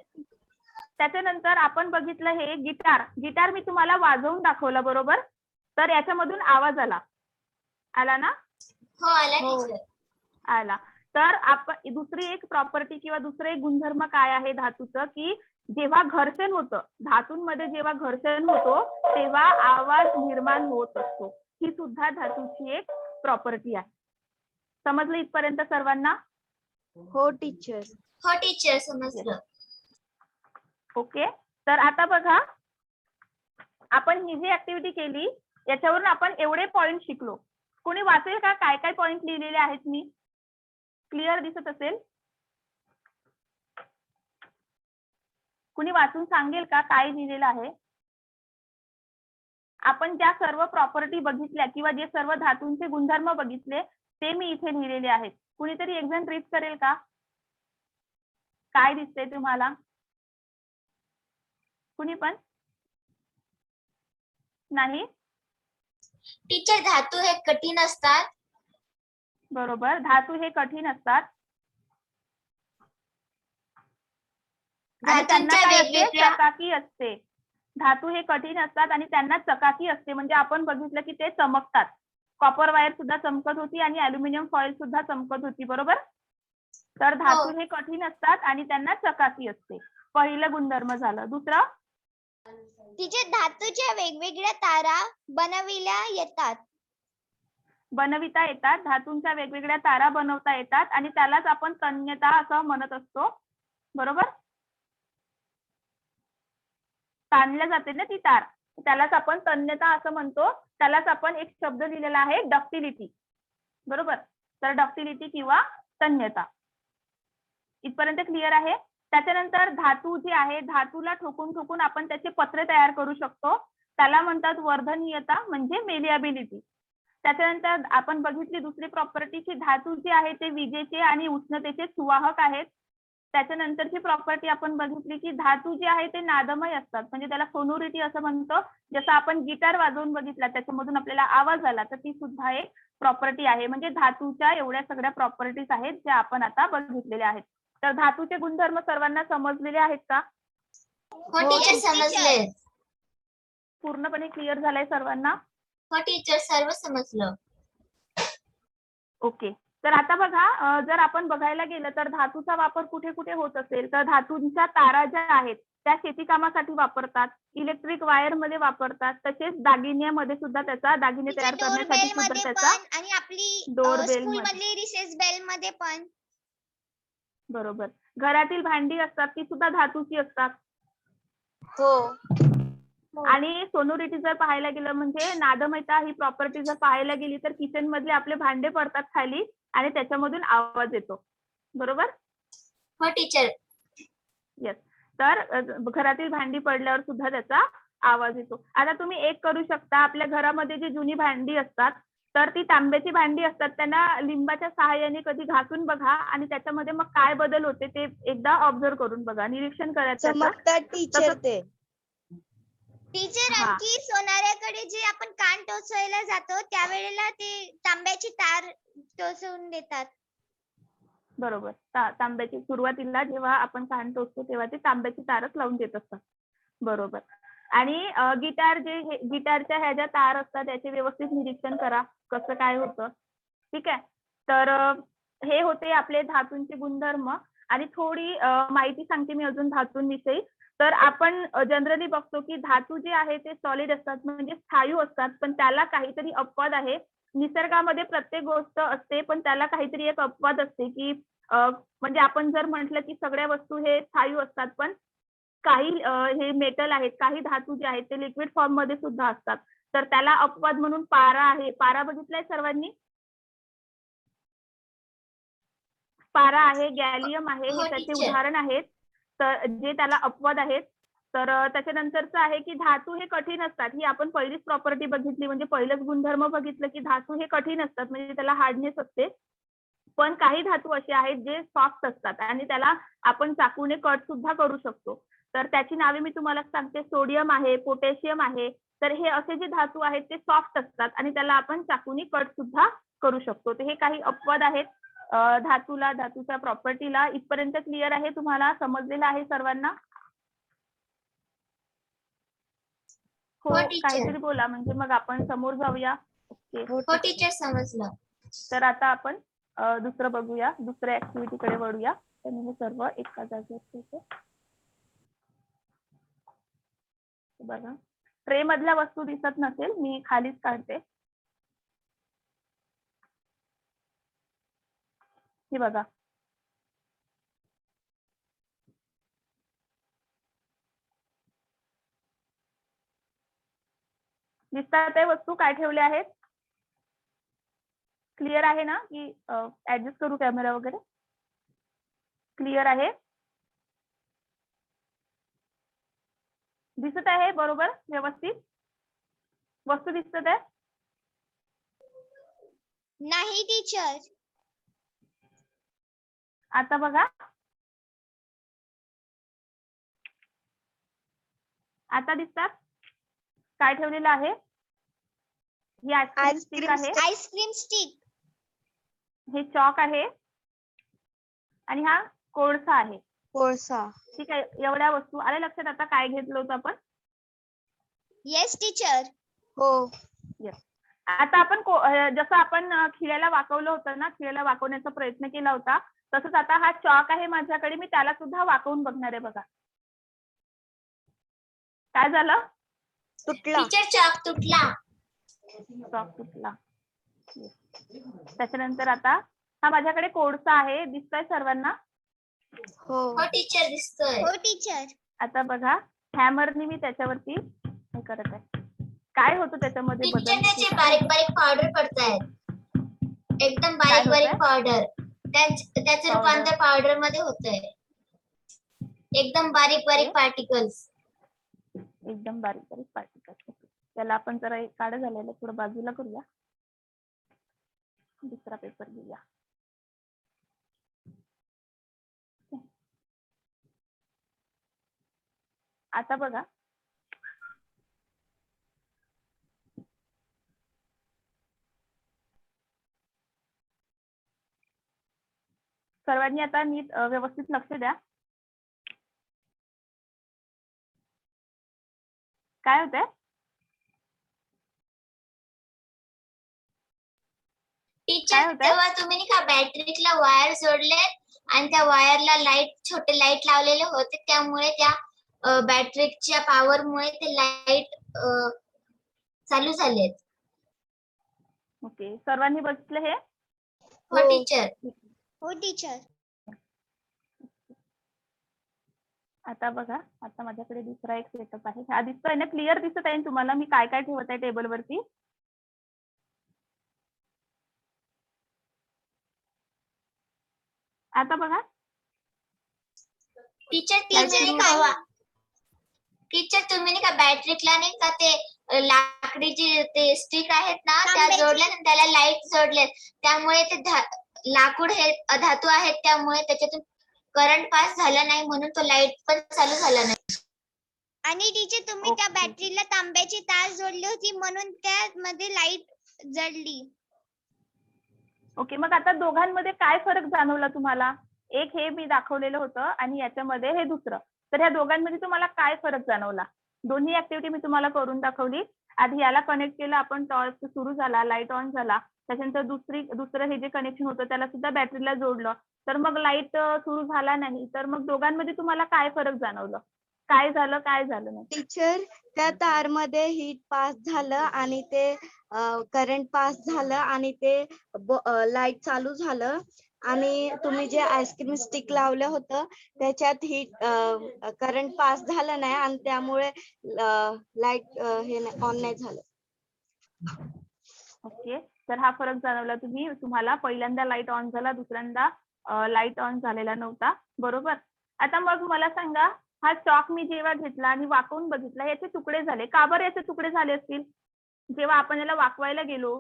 त्याच्यानंतर आपण बघितलं हे गिटार मी तुम्हाला वाजवून दाखवलं, बरोबर? तर याच्यामधून आवाज आला ना? हो आला हो. टीचर. आला. तर आपण दुसरी एक प्रॉपर्टी किंवा दुसरं एक गुणधर्म काय आहे धातूचं, की जेव्हा घर्षण होतं, धातूंमध्ये जेव्हा घर्षण होतो तेव्हा आवाज निर्माण होत असतो. ही सुद्धा धातूची एक प्रॉपर्टी आहे. समजलं इथपर्यंत सर्वांना? हो टीचर. हो टीचर, समजलं. ओके. तर आता बघा, आपण ही जी ऍक्टिव्हिटी केली याच्यावरून आपण एवढे पॉइंट शिकलो. कोणी वाचेल का काय काय पॉइंट लिहिलेले आहेत मी? क्लिअर दिसत असेल? कुणी वाचून सांगेल का काय लिहिलेलं आहे? आपण ज्या सर्व प्रॉपर्टी बघितल्या किंवा जे सर्व धातूंचे गुणधर्म बघितले ते मी इथे लिहिलेले आहेत. कुणीतरी एक जण रीड करेल का? काय दिसतंय तुम्हाला? कुणी पण? नाही? टीचर, धातू हे कठीण असतात. बरोबर, धातू हे कठीण असतात आणि त्यांना धातूंच्या काय असते, वेगवेगळ्या चकाकी असते. धातू हे कठीण असतात आणि त्यांना चकाकी असते, म्हणजे आपण बघितलं की ते चमकतात. कॉपर वायर सुद्धा चमकत होती आणि अल्युमिनियम फॉइल सुद्धा चमकत होती, बरोबर? तर धातू हे कठीण असतात आणि त्यांना चकाकी असते. पहिलं गुणधर्म झालं. दुसरं, टीचर धातूच्या वेगवेगळ्या तारा बनविल्या येतात. बनविता येतात, धातूंच्या वेगवेगळ्या तारा बनवता येतात आणि त्यालाच आपण तन्यता असं म्हणत असतो. बरोबर? ताणल्या जाते ना ती तार, त्यालाच आपण तन्यता असं म्हणतो. त्यालाच आपण एक शब्द लिहिलेला आहे डक्टिलिटी. बरोबर? तर डक्टिलिटी किंवा तन्यता. इथपर्यंत क्लिअर आहे? त्याच्यानंतर धातू जी आहे, धातूला ठोकून ठोकून आपण त्याचे पत्रे तयार करू शकतो. त्याला म्हणतात वर्धनीयता म्हणजे मेलिएबिलिटी. त्याच्यानंतर आपण बघितली दुसरी प्रॉपर्टी की धातू जे आहे ते विजेचे आणि उष्णतेचे सुवाहक आहेत. त्याच्यानंतरची प्रॉपर्टी आपण बघितली की धातू जे आहे ते नादमय असतात, म्हणजे त्याला सोनोरिटी असं म्हणतो. जसं आपण गिटार वाजवून बघितला त्याच्यामधून आपल्याला आवाज आला, तर ती सुद्धा एक प्रॉपर्टी आहे. म्हणजे धातूच्या एवढ्या सगळ्या प्रॉपर्टीज आहेत ज्या आपण आता बघितलेल्या आहेत. तर धातूचे गुणधर्म सर्वांना समजलेले आहेत का? हो टीचर Yes, समजले. पूर्णपणे क्लिअर झालंय सर्वांना? हो टीचर सर्व समजलं. ओके. तर आता बघा, जर आपण बघायला गेलं तर धातूचा वापर कुठे कुठे होत असेल तर धातूंच्या तारा ज्या आहेत त्या शेतीकामासाठी वापरतात, इलेक्ट्रिक वायर मध्ये वापरतात, तसेच दागिन्यामध्ये सुद्धा त्याचा दागिने तयार करण्यासाठी डोरबेल सुद्धा मध्ये त्याचा पण आणि आपली डोरबेल स्कूल मध्ये. मधली रिसेस बेल मध्ये पण. बरोबर. घरातील भांडी असतात ती सुद्धा धातूची असतात. आणि सोनोरिटी जर पाहायला गेलं म्हणजे नादमयता ही प्रॉपर्टी जर पाहायला गेली तर किचन मधले आपले भांडे पडतात खाली आणि त्याच्यामधून आवाज येतो. बरोबर? हो टीचर. येस. तर घरातील भांडी पडल्यावर सुद्धा त्याचा आवाज येतो. आता तुम्ही एक करू शकता, आपल्या घरामध्ये जी जुनी भांडी असतात तर ती तांब्याची भांडी असतात, त्यांना लिंबाच्या सहाय्याने कधी घासून बघा आणि त्याच्यामध्ये मग काय बदल होते ते एकदा ऑब्झर्व करून बघा, निरीक्षण करायचं. चमकतात टीचर ते. टीचर हा. आणखी सोनाऱ्याकडे जे आपण कान टोचवायला जातो त्यावेळेला ते तांब्याची तार टोचवून देतात. बरोबर. तांब्याची सुरुवातीला जेव्हा आपण कान टोचतो तेव्हा ते तांब्याची तारच लावून देत असतात. बरोबर. आणि गिटार गिटारच्या ह्या ज्या तार असतात त्याचे व्यवस्थित निरीक्षण करा कसं काय होतं. ठीक आहे. तर हे होते आपले धातूंचे गुणधर्म. आणि थोडी माहिती सांगते मी अजून धातूंविषयी. तर आपण जनरली बघतो की धातू जे आहे ते सॉलिड असतात म्हणजे स्थायू असतात, पण त्याला काहीतरी अपवाद आहे. निसर्गामध्ये प्रत्येक गोष्ट असते पण त्याला काहीतरी एक अपवाद असते की म्हणजे आपण जर म्हटलं की सगळ्या वस्तू हे स्थायू असतात, पण काही हे मेटल आहेत, काही धातू जे आहेत ते लिक्विड फॉर्म मध्ये सुद्धा असतात. तर त्याला अपवाद म्हणून पारा आहे. पारा बघितलाय सर्वांनी? पारा आहे, गॅलियम आहे, हो, हे त्याचे teacher. उदाहरण आहेत तर जे त्याला अपवाद आहेत. तर त्याच्यानंतरचं आहे की धातू हे कठीण असतात. ही आपण पहिलीच प्रॉपर्टी बघितली, म्हणजे पहिलंच गुणधर्म बघितलं की धातू हे कठीण असतात, म्हणजे त्याला हार्डनेस असते. पण काही धातू असे आहेत जे सॉफ्ट असतात आणि त्याला आपण चाकूने कट सुद्धा करू शकतो. तर त्याची नावे मी तुम्हाला सांगते. सोडियम आहे, पोटॅशियम आहे. तर हे असे जे धातू आहेत ते सॉफ्ट असतात आणि त्याला आपण चाकूने कट सुद्धा करू शकतो. तर हे काही अपवाद आहेत धातूला, धातूच्या प्रॉपर्टीला. इथपर्यंत क्लिअर आहे? तुम्हाला समजलेलं आहे सर्वांना? हो, हो, teacher. काहीतरी बोला म्हणजे मग आपण समोर जाऊया. ओके. हो टीचर समजलं. तर आता आपण दुसरं बघूया, दुसऱ्या ऍक्टिव्हिटी कडे वळूया. तर मी हे सर्व एका जागेवर ठेवते. बघा, ट्रे मधल्या वस्तू दिसत नसेल, मी खालीच काढते. हे बघा, दिसतात ते वस्तू काय ठेवल्या आहेत? क्लिअर आहे ना? की ऍडजस्ट करू कॅमेरा वगैरे? क्लिअर आहे? दिसत आहे बरोबर व्यवस्थित? वस्तू दिसत आहे? नाही टीचर. आता बघा, आता दिसतात? काय ठेवलेलं आहे? ही आईस्क्रीम स्टिक आहे, आईस्क्रीम स्टिक. हे चॉक आहे आणि हा कोळसा आहे. कोळसा. ठीक आहे. एवढ्या वस्तू आल्या लक्षात आता काय घेतलं होतं आपण? Yes teacher. हो. आता आपण जसं आपण खिळ्याला वाकवलं होतं ना, खिळ्याला वाकवण्याचा प्रयत्न केला होता, तसंच आता हा चॉक आहे माझ्याकडे, मी त्याला सुद्धा वाकवून बघणार आहे. बघा काय झालं? तुटला. टीचर चॉक तुटला. चॉक तुटला. त्याच्यानंतर आता हा माझ्याकडे कोडचा आहे, दिसतोय सर्वांना? हो. हो टीचर दिसतोय. हो टीचर. आता बघा हॅमरनी मी त्याच्यावरती हे करत आहे. काय होतं त्याच्यामध्ये टीचर बदल? त्याचे बारीक बारीक पावडर पडतायत. एकदम काय बारीक होतंय? बारीक पावडर. त्याचं Powder. रूपांतर पावडर मध्ये होतंय. एकदम बारीक बारीक पार्टिकल्स. एकदम बारीक बारीक पार्टिकल. त्याला आपण जरा एक काढ झालेलं थोडं बाजूला करूया. दुसरा पेपर घेऊया. आता बघा सर्वांनी आता नीट व्यवस्थित लक्ष द्या. काय होतंय? टीचर होतंय? तेव्हा तुम्ही नाही का बॅटरीला वायर जोडले आणि त्या वायरला लाईट छोटे लाईट लावलेले होते, त्यामुळे त्या बॅटरीच्या पॉवर मुळे ते लाईट चालू झालेत. ओके, सर्वांनी बघितलं हे? हो टीचर. हो टीचर. आता बघा, आता माझ्याकडे दुसरा एक सेटअप आहे. हा दिसतोय ना? क्लिअर दिसत आहे तुम्हाला मी काय काय ठेवत आहे टेबल वरती? आता बघा टीचर तुम्ही नाही का बॅटरीला नाही का ते लाकडीची ते स्टिक आहेत ना, त्या तांब्याची. जोडल्या आणि त्याला लाईट जोडले, त्यामुळे ते लाकूड हे अधातू आहेत, त्यामुळे त्याच्यातून करंट पास झाला नाही, म्हणून तो लाईट पण चालू झाला नाही. आणि टीचर तुम्ही त्या Okay. बॅटरीला तांब्याची तार जोडली होती, म्हणून त्यामध्ये लाईट जळली. ओके, मग आता दोघांमध्ये काय फरक जाणवला तुम्हाला? एक हे मी दाखवलेलं होतं आणि याच्यामध्ये हे दुसरं. तर ह्या दोघांमध्ये तुम्हाला काय फरक जाणवला? दोन्ही ऍक्टिव्हिटी मी तुम्हाला करून दाखवली. आधी याला कनेक्ट केलं आपण, टॉर्च सुरू झाला, लाईट ऑन झाला. त्याच्यानंतर दुसरं हे जे कनेक्शन होतं त्याला सुद्धा बॅटरीला जोडलं, तर मग लाईट सुरू झाला नाही. तर मग दोघांमध्ये तुम्हाला काय फरक जाणवलं? काय झालं, काय झालं नाही? टीचर, त्या तारमध्ये हीट पास झालं आणि ते करंट पास झालं आणि ते लाईट चालू झालं. आणि तुम्ही जे आईस्क्रीम स्टिक लावलं होतं त्याच्यात हीट करंट पास झालं नाही आणि त्यामुळे लाईट हे ऑन नाही झालं. ओके, तर हा फरक जाणवला तुम्हाला. पहिल्यांदा लाईट ऑन झाला, दुसऱ्यांदा लाईट ऑन झालेला नव्हता, बरोबर? आता मग मला सांगा, हा चॉक मी जेव्हा घेतला आणि वाकवून बघितला, याचे तुकडे झाले. का बरं याचे तुकडे झाले असतील? जेव्हा आपण याला वाकवायला गेलो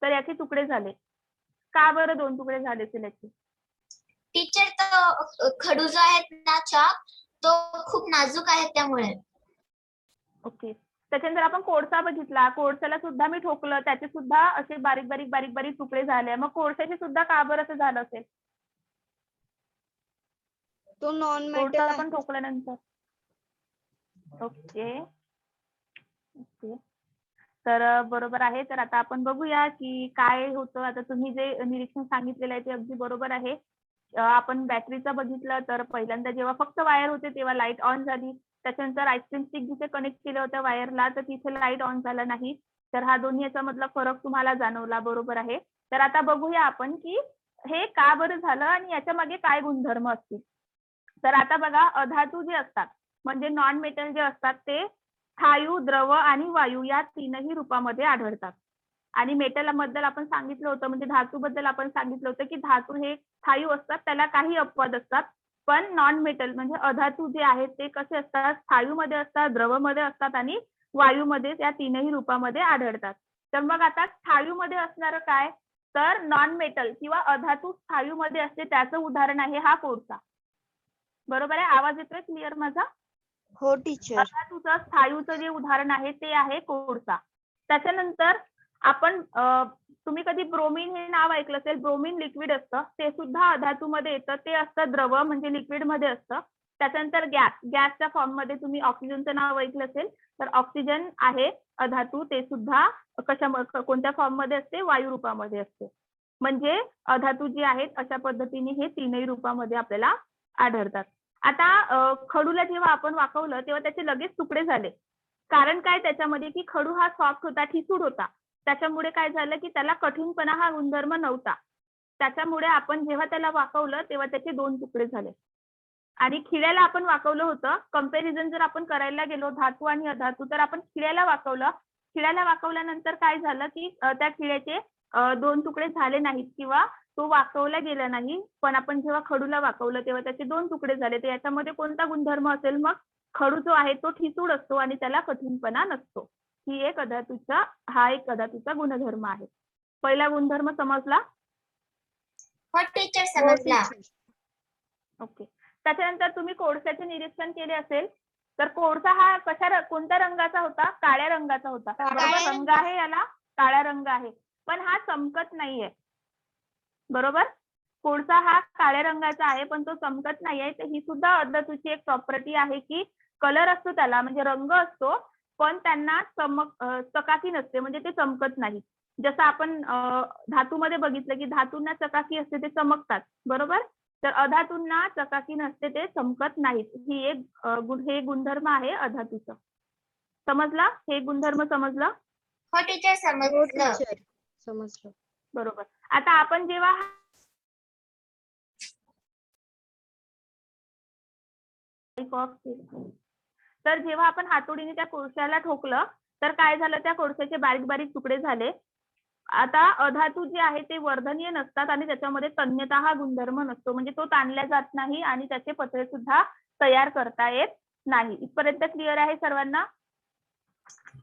तर याचे तुकडे झाले. का बरं 2 तुकडे झाले असतील याचे? टीचर तो खडू जो आहे ना चॉक, तो खूप नाजूक आहे त्यामुळे. ओके, त्याच्यानंतर आपण कोळसा बघितला. कोळशाला सुद्धा मी ठोकलं, त्याचे सुद्धा असे बारीक बारीक बारीक बारीक तुकडे झाले. मग कोळशाचे सुद्धा का बरं असं झालं असेल? तो नॉन मेटल कोळसा आहे. आपण ठोकल्यानंतर. ओके ओके, तर बरोबर आहे. तर आता आपण बघूया की काय होतं. आता तुम्ही जे निरीक्षण सांगितलेलं आहे ते अगदी बरोबर आहे. आपण बॅटरीचं बघितलं तर पहिल्यांदा जेव्हा फक्त वायर होते तेव्हा लाईट ऑन झाली. त्याच्यानंतर आईस्क्रीम स्टिक जिथे कनेक्ट केलं होतं वायरला तर तिथे लाईट ऑन झाला नाही. तर हा दोन्ही याच्यामधला फरक तुम्हाला जाणवला, बरोबर आहे. तर आता बघूया आपण की हे का बरं झालं आणि याच्या मागे काय गुणधर्म असतील. तर आता बघा, अधातू जे असतात म्हणजे नॉन मेटल जे असतात ते स्थायू, द्रव आणि वायू या तीनही रूपामध्ये आढळतात. आणि मेटल बद्दल आपण सांगितलं होतं, म्हणजे धातू बद्दल आपण सांगितलं होतं की धातू हे स्थायू असतात, त्याला काही अपवाद असतात. पण नॉन मेटल म्हणजे अधातू जे आहेत ते कसे असतात? स्थायूमध्ये असतात, द्रवमध्ये असतात आणि वायूमध्ये, या तीनही रूपामध्ये आढळतात. तर मग आता स्थायूमध्ये असणारं काय? तर नॉन मेटल किंवा अधातू स्थायूमध्ये असते, त्याचं उदाहरण आहे हा कोळसा. बरोबर आहे? आवाज येतोय क्लिअर माझा? हो टीचर. अधातूचं स्थायूचं जे उदाहरण आहे ते आहे कोळसा. त्याच्यानंतर आपण तुम्ही कधी ब्रोमिन हे नाव ऐकलं असेल. ब्रोमिन लिक्विड असतं, ते सुद्धा अधातूमध्ये येतं. ते असतं द्रव म्हणजे लिक्विड मध्ये असतं. त्याच्यानंतर गॅसच्या फॉर्म मध्ये तुम्ही ऑक्सिजनचं नाव ऐकलं असेल, तर ऑक्सिजन आहे अधातू, ते सुद्धा कोणत्या फॉर्म मध्ये असते? वायू रूपामध्ये असते. म्हणजे अधातू जे आहेत अशा पद्धतीने हे तीनही रूपामध्ये आपल्याला आढळतात. आता खडूला जेव्हा आपण वाकवलं तेव्हा त्याचे लगेच तुकडे झाले. कारण काय त्याच्यामध्ये की खडू हा सॉफ्ट होता, ठिसूळ होता. त्याच्यामुळे काय झालं की त्याला कठीणपणा हा गुणधर्म नव्हता. त्याच्यामुळे आपण जेव्हा त्याला वाकवलं तेव्हा त्याचे 2 तुकडे झाले. आणि खिळ्याला आपण वाकवलं होतं. कंपॅरिझन जर आपण करायला गेलो धातू आणि अधातू, तर आपण खिळ्याला वाकवलं. खिळ्याला वाकवल्यानंतर काय झालं की त्या खिळ्याचे 2 तुकडे झाले नाहीत किंवा तो वाकवला गेला नाही. पण आपण जेव्हा खडूला वाकवलं तेव्हा त्याचे 2 तुकडे झाले. तर याच्यामध्ये कोणता गुणधर्म असेल मग? खडू जो आहे तो ठिसूळ असतो आणि त्याला कठीणपणा नसतो. हा एक अधातूचा गुणधर्म आहे. पहिला गुणधर्म समजला? हो टीचर हो समजला. टीचर. ओके. त्याच्यानंतर तुम्ही कोळशाचे निरीक्षण केले असेल, तर कोळसा हा कोणत्या रंगाचा होता? काळ्या रंगाचा होता. बरोबर, काळ्या रंग आहे याला, काळा रंग आहे. पण हा चमकत नाहीये. बरोबर? कोळसा हा काळ्या रंगाचा आहे, पण तो चमकत नाहीये. तर ही सुद्धा अधातूची एक प्रॉपर्टी आहे की कलर असतो त्याला, म्हणजे रंग असतो, पण त्यांना चकाकी नसते, म्हणजे ते चमकत नाही. जसं आपण धातूमध्ये बघितलं की धातूंना चकाकी असते, ते चमकतात. बरोबर? तर अधातूंना चकाकी नसते, ते चमकत नाहीत. हे गुणधर्म आहे अधातूचं. समजला? हे गुणधर्म समजलं? हो टीचर हो समजलं. टीचर समजलं. बरोबर. आता आपण जेव्हा तर जेव्हा आपण हातोडीने त्या कोळशाला ठोकलं तर काय झालं, त्या कोळशाचे बारीक बारीक तुकडे झाले. आता अधातू जे आहे ते वर्धनीय नसतात आणि त्याच्यामध्ये तन्यता हा गुणधर्म नसतो, म्हणजे तो ताणला जात नाही आणि त्याचे पत्रे सुद्धा तयार करता येत नाही. इथपर्यंत क्लिअर आहे सर्वांना?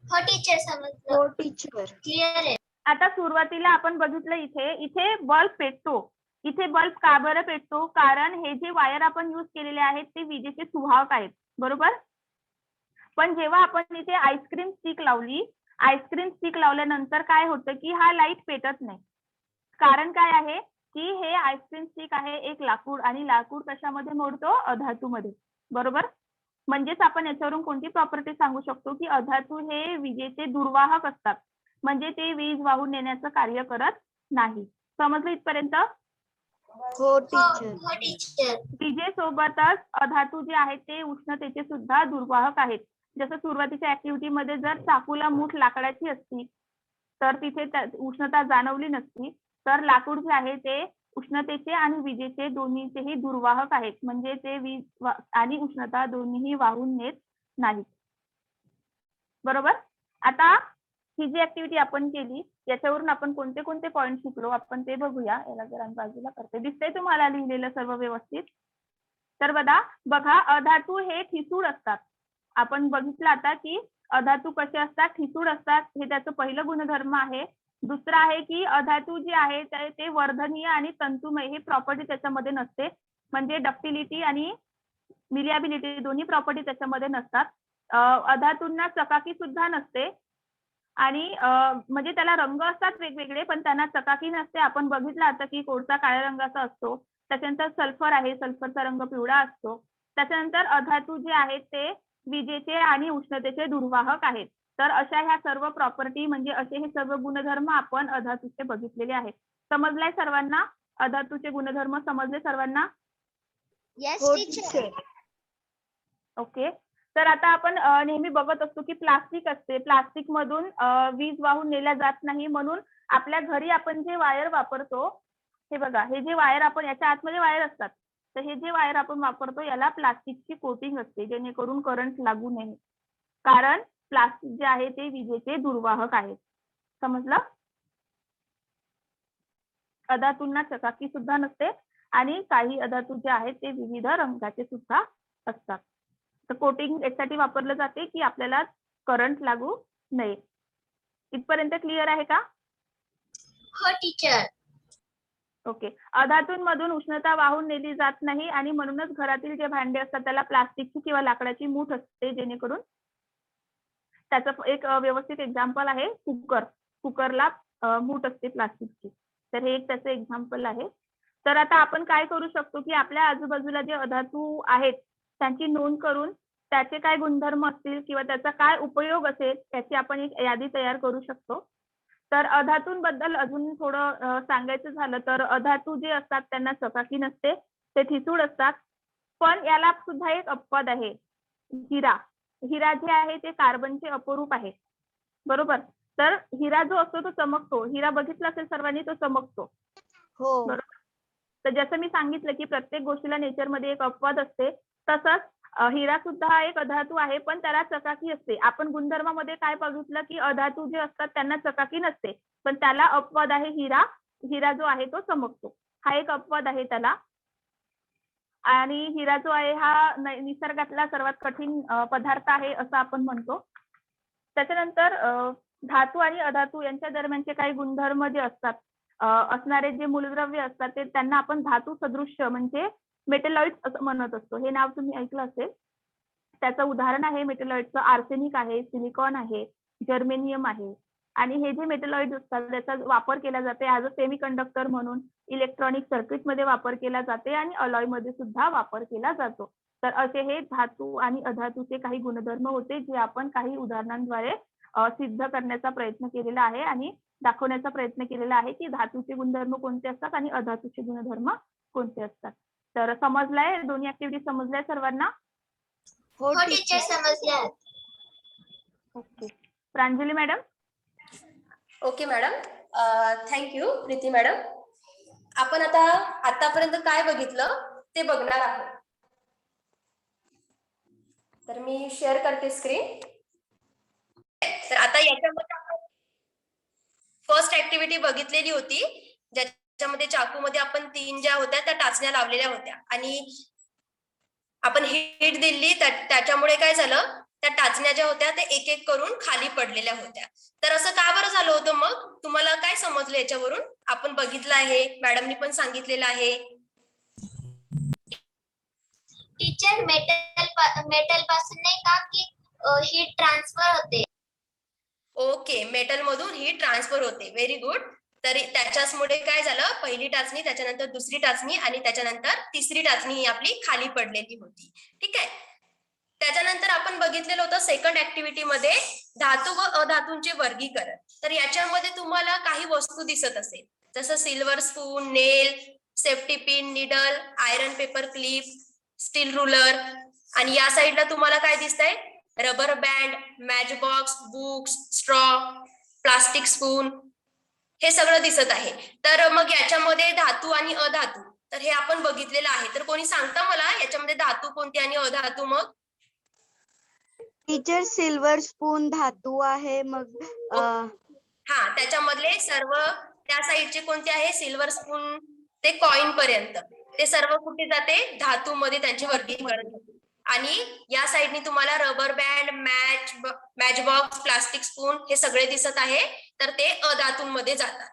हो टीचर समजलं. हो टीचर. क्लिअर आहे. आता सुरुवातीला आपण बघितलं इथे बल्ब पेटतो. इथे बल्ब का बरं पेटतो? कारण हे जे वायर आपण यूज केलेले आहेत ते विजेचे सुवाहक आहेत. बरोबर? पण जेव्हा आपण इथे आईस्क्रीम स्टिक लावल्यानंतर काय होतं की हा लाईट पेटत नाही. कारण काय आहे की हे आईस्क्रीम स्टिक आहे एक लाकूड, आणि लाकूड कशामध्ये मोडतो? अधातूमध्ये. बरोबर? म्हणजेच आपण याच्यावरून कोणती प्रॉपर्टी सांगू शकतो की अधातू हे विजेचे दुर्वाहक असतात, म्हणजे ते वीज वाहून नेण्याचं कार्य करत नाही. समजलं इथपर्यंत? हो टीचर. हो टीचर. विजेसोबतच अधातू जे आहेत ते उष्णतेचे सुद्धा दुर्वाहक आहेत. जसं सुरुवातीच्या ऍक्टिव्हिटी मध्ये जर चाकूला मूठ लाकडाची असती तर तिथे उष्णता जाणवली नसती. तर लाकूड जे आहे ते उष्णतेचे आणि विजेचे दोन्हीचेही दुर्वाहक आहेत, म्हणजे ते वीज आणि उष्णता दोन्हीही वाहून नेत नाहीत. बरोबर? आता ही जी ऍक्टिव्हिटी आपण केली याच्यावरून आपण कोणते कोणते पॉईंट शिकलो आपण ते बघूया. याला जर आम्ही बाजूला करते, दिसतंय तुम्हाला लिहिलेलं सर्व व्यवस्थित? तर बघा अधातू हे ठिसूळ असतात. आपण बघितलं आता की अधातू कसे असतात? ठिसूळ असतात. हे त्याचं पहिलं गुणधर्म आहे. दुसरं आहे की अधातू जे आहे ते वर्धनीय आणि तंतुमय ही प्रॉपर्टी त्याच्यामध्ये नसते, म्हणजे डक्टिलिटी आणि मिलिएबिलिटी दोन्ही प्रॉपर्टी त्याच्यामध्ये नसतात. अधातूंना चकाकी सुद्धा नसते आणि म्हणजे त्याला रंग असतात वेगवेगळे, पण त्यांना चकाकी नसते. आपण बघितलं आता की कोळसा काळ्या रंगाचा असतो. त्याच्यानंतर सल्फर आहे, सल्फरचा रंग पिवळा असतो. त्याच्यानंतर अधातू जे आहेत ते विजेचे आणि उष्णतेचे दुर्वाहक आहेत. तर अशा ह्या सर्व प्रॉपर्टी, म्हणजे असे हे सर्व गुणधर्म आपण अधातूचे बघितलेले आहेत. समजलाय सर्वांना? अधातूचे गुणधर्म समजले सर्वांना? येस हो टीचर. टीचर. ओके. तर आता आपण नेहमी बघत असतो की प्लास्टिक असते, प्लास्टिक मधून वीज वाहून नेल्या जात नाही, म्हणून आपल्या घरी आपण जे वायर वापरतो, हे बघा, हे जे वायर आपण याच्या आतमध्ये वायर असतात, तर हे जे वायर आपण वापरतो याला प्लास्टिकची कोटिंग असते, जेणेकरून करंट लागू नये. कारण प्लास्टिक जे आहे ते विजेचे दुर्वाहक आहे. समजलं? अधातूंना चकाकी सुद्धा नसते आणि काही अधातू जे आहेत ते विविध रंगाचे सुद्धा असतात. तर कोटिंग यासाठी वापरलं जाते की आपल्याला करंट लागू नये. इथपर्यंत क्लिअर आहे का? हो टीचर. ओके. अधातूंमधून उष्णता वाहून नेली जात नाही आणि म्हणूनच घरातील जे भांडे असतात त्याला प्लास्टिकची किंवा लाकडाची मूठ असते, जेणेकरून त्याचं एक व्यवस्थित एक्झाम्पल आहे कुकर. कुकरला मूठ असते प्लास्टिकची. तर हे एक त्याचं एक्झाम्पल आहे. तर आता आपण काय करू शकतो की आपल्या आजूबाजूला जे अधातू आहेत त्यांची नोंद करून त्याचे काय गुणधर्म असतील किंवा त्याचा काय उपयोग असेल त्याची आपण एक यादी तयार करू शकतो. तर अधातूंबद्दल अजून थोडं सांगायचं झालं तर अधातू जे असतात त्यांना चकाकी नसते, ते ठिसूळ असतात. पण याला सुद्धा एक अपवाद आहे, हिरा. हिरा जे आहे ते कार्बनचे अपरूप आहे, बरोबर. तर हिरा जो असतो तो चमकतो. हिरा बघितला असेल सर्वांनी, तो चमकतो, हो. बरोबर. तर जसं मी सांगितलं की प्रत्येक गोष्टीला नेचरमध्ये एक अपवाद असते, तसंच हिरा सुद्धा हा एक अधातू आहे, पण त्याला चकाकी असते. आपण गुणधर्मामध्ये काय बघितलं की अधातू जे असतात त्यांना चकाकी नसते, पण त्याला अपवाद आहे हिरा. हिरा जो आहे तो चमकतो, हा एक अपवाद आहे त्याला. आणि हिरा जो आहे हा निसर्गातला सर्वात कठीण पदार्थ आहे असं आपण म्हणतो. त्याच्यानंतर धातू आणि अधातू यांच्या दरम्यानचे काही गुणधर्म जे असतात, असणारे जे मूलद्रव्य असतात ते त्यांना आपण धातू सदृश्य म्हणजे मेटलॉइड्स असं म्हणत असतो. हे नाव तुम्ही ऐकलं असेल. त्याचं उदाहरण आहे मेटलॉइडचं आर्सेनिक आहे, सिलिकॉन आहे, जर्मेनियम आहे. आणि हे जे मेटलॉइड्स असतात त्याचा वापर केला जाते ॲज अ सेमी कंडक्टर म्हणून, इलेक्ट्रॉनिक सर्किटमध्ये वापर केला जाते आणि अलॉय मध्ये सुद्धा वापर केला जातो. तर असे हे धातू आणि अधातूचे काही गुणधर्म होते जे आपण काही उदाहरणांद्वारे सिद्ध करण्याचा प्रयत्न केलेला आहे आणि दाखवण्याचा प्रयत्न केलेला आहे की धातूचे गुणधर्म कोणते असतात आणि अधातूचे गुणधर्म कोणते असतात. तर समजलाय, दोन्ही ऍक्टिव्हिटी समजलाय सर्वांना? हो हो टीचर. टीचर समजल्या. Okay. Pranjali madam. Okay madam, thank you Preeti madam. आपण आता आतापर्यंत काय बघितलं ते बघणार आहोत. तर मी शेअर करते स्क्रीन. तर आता याच्यामध्ये आपण फर्स्ट ऍक्टिव्हिटी बघितलेली होती, ज्याच्यामध्ये चाकूमध्ये आपण 3 ज्या होत्या त्या टाचण्या लावलेल्या होत्या आणि आपण हिट दिली. त्याच्यामुळे काय झालं, त्या टाचण्या ज्या होत्या त्या एक एक करून खाली पडलेल्या होत्या. तर असं का बरं झालं होतं? मग तुम्हाला काय समजलं याच्यावरून? आपण बघितलं आहे, मॅडमनी पण सांगितलेलं आहे. टीचर मेटल पासून नाही का की हीट ट्रान्सफर होते. ओके, मेटल मधून हीट ट्रान्सफर होते. Very good. तर त्याच्याचमुळे काय झालं, पहिली टाचणी, त्याच्यानंतर दुसरी टाचणी आणि त्याच्यानंतर तिसरी टाचणी ही आपली खाली पडलेली होती. ठीक आहे. त्याच्यानंतर आपण बघितलेलं होतं सेकंड ऍक्टिव्हिटी मध्ये धातू व अधातूंचे वर्गीकरण. तर याच्यामध्ये तुम्हाला काही वस्तू दिसत असेल, जसं silver spoon, nail, safety pin, needle, iron paper clip, steel ruler. आणि या साईडला तुम्हाला काय दिसतंय? Rubber band, match box, books, straw, plastic spoon, हे सगळं दिसत आहे. तर मग याच्यामध्ये धातू आणि अधातू, तर हे आपण बघितलेलं आहे. तर कोणी सांगता मला याच्यामध्ये धातू कोणते आणि अधातू? मग टीचर सिल्वर स्पून धातू आहे. मग हा, त्याच्यामधले सर्व त्या साईडचे कोणते आहे? सिल्वर स्पून ते कॉइन पर्यंत ते सर्व कुठे जाते? धातू मध्ये त्यांचे वर्गीकरण होते. आणि या साईडनी तुम्हाला rubber band, match box, plastic spoon हे सगळे दिसत आहे, तर ते अधातूंमध्ये जातात.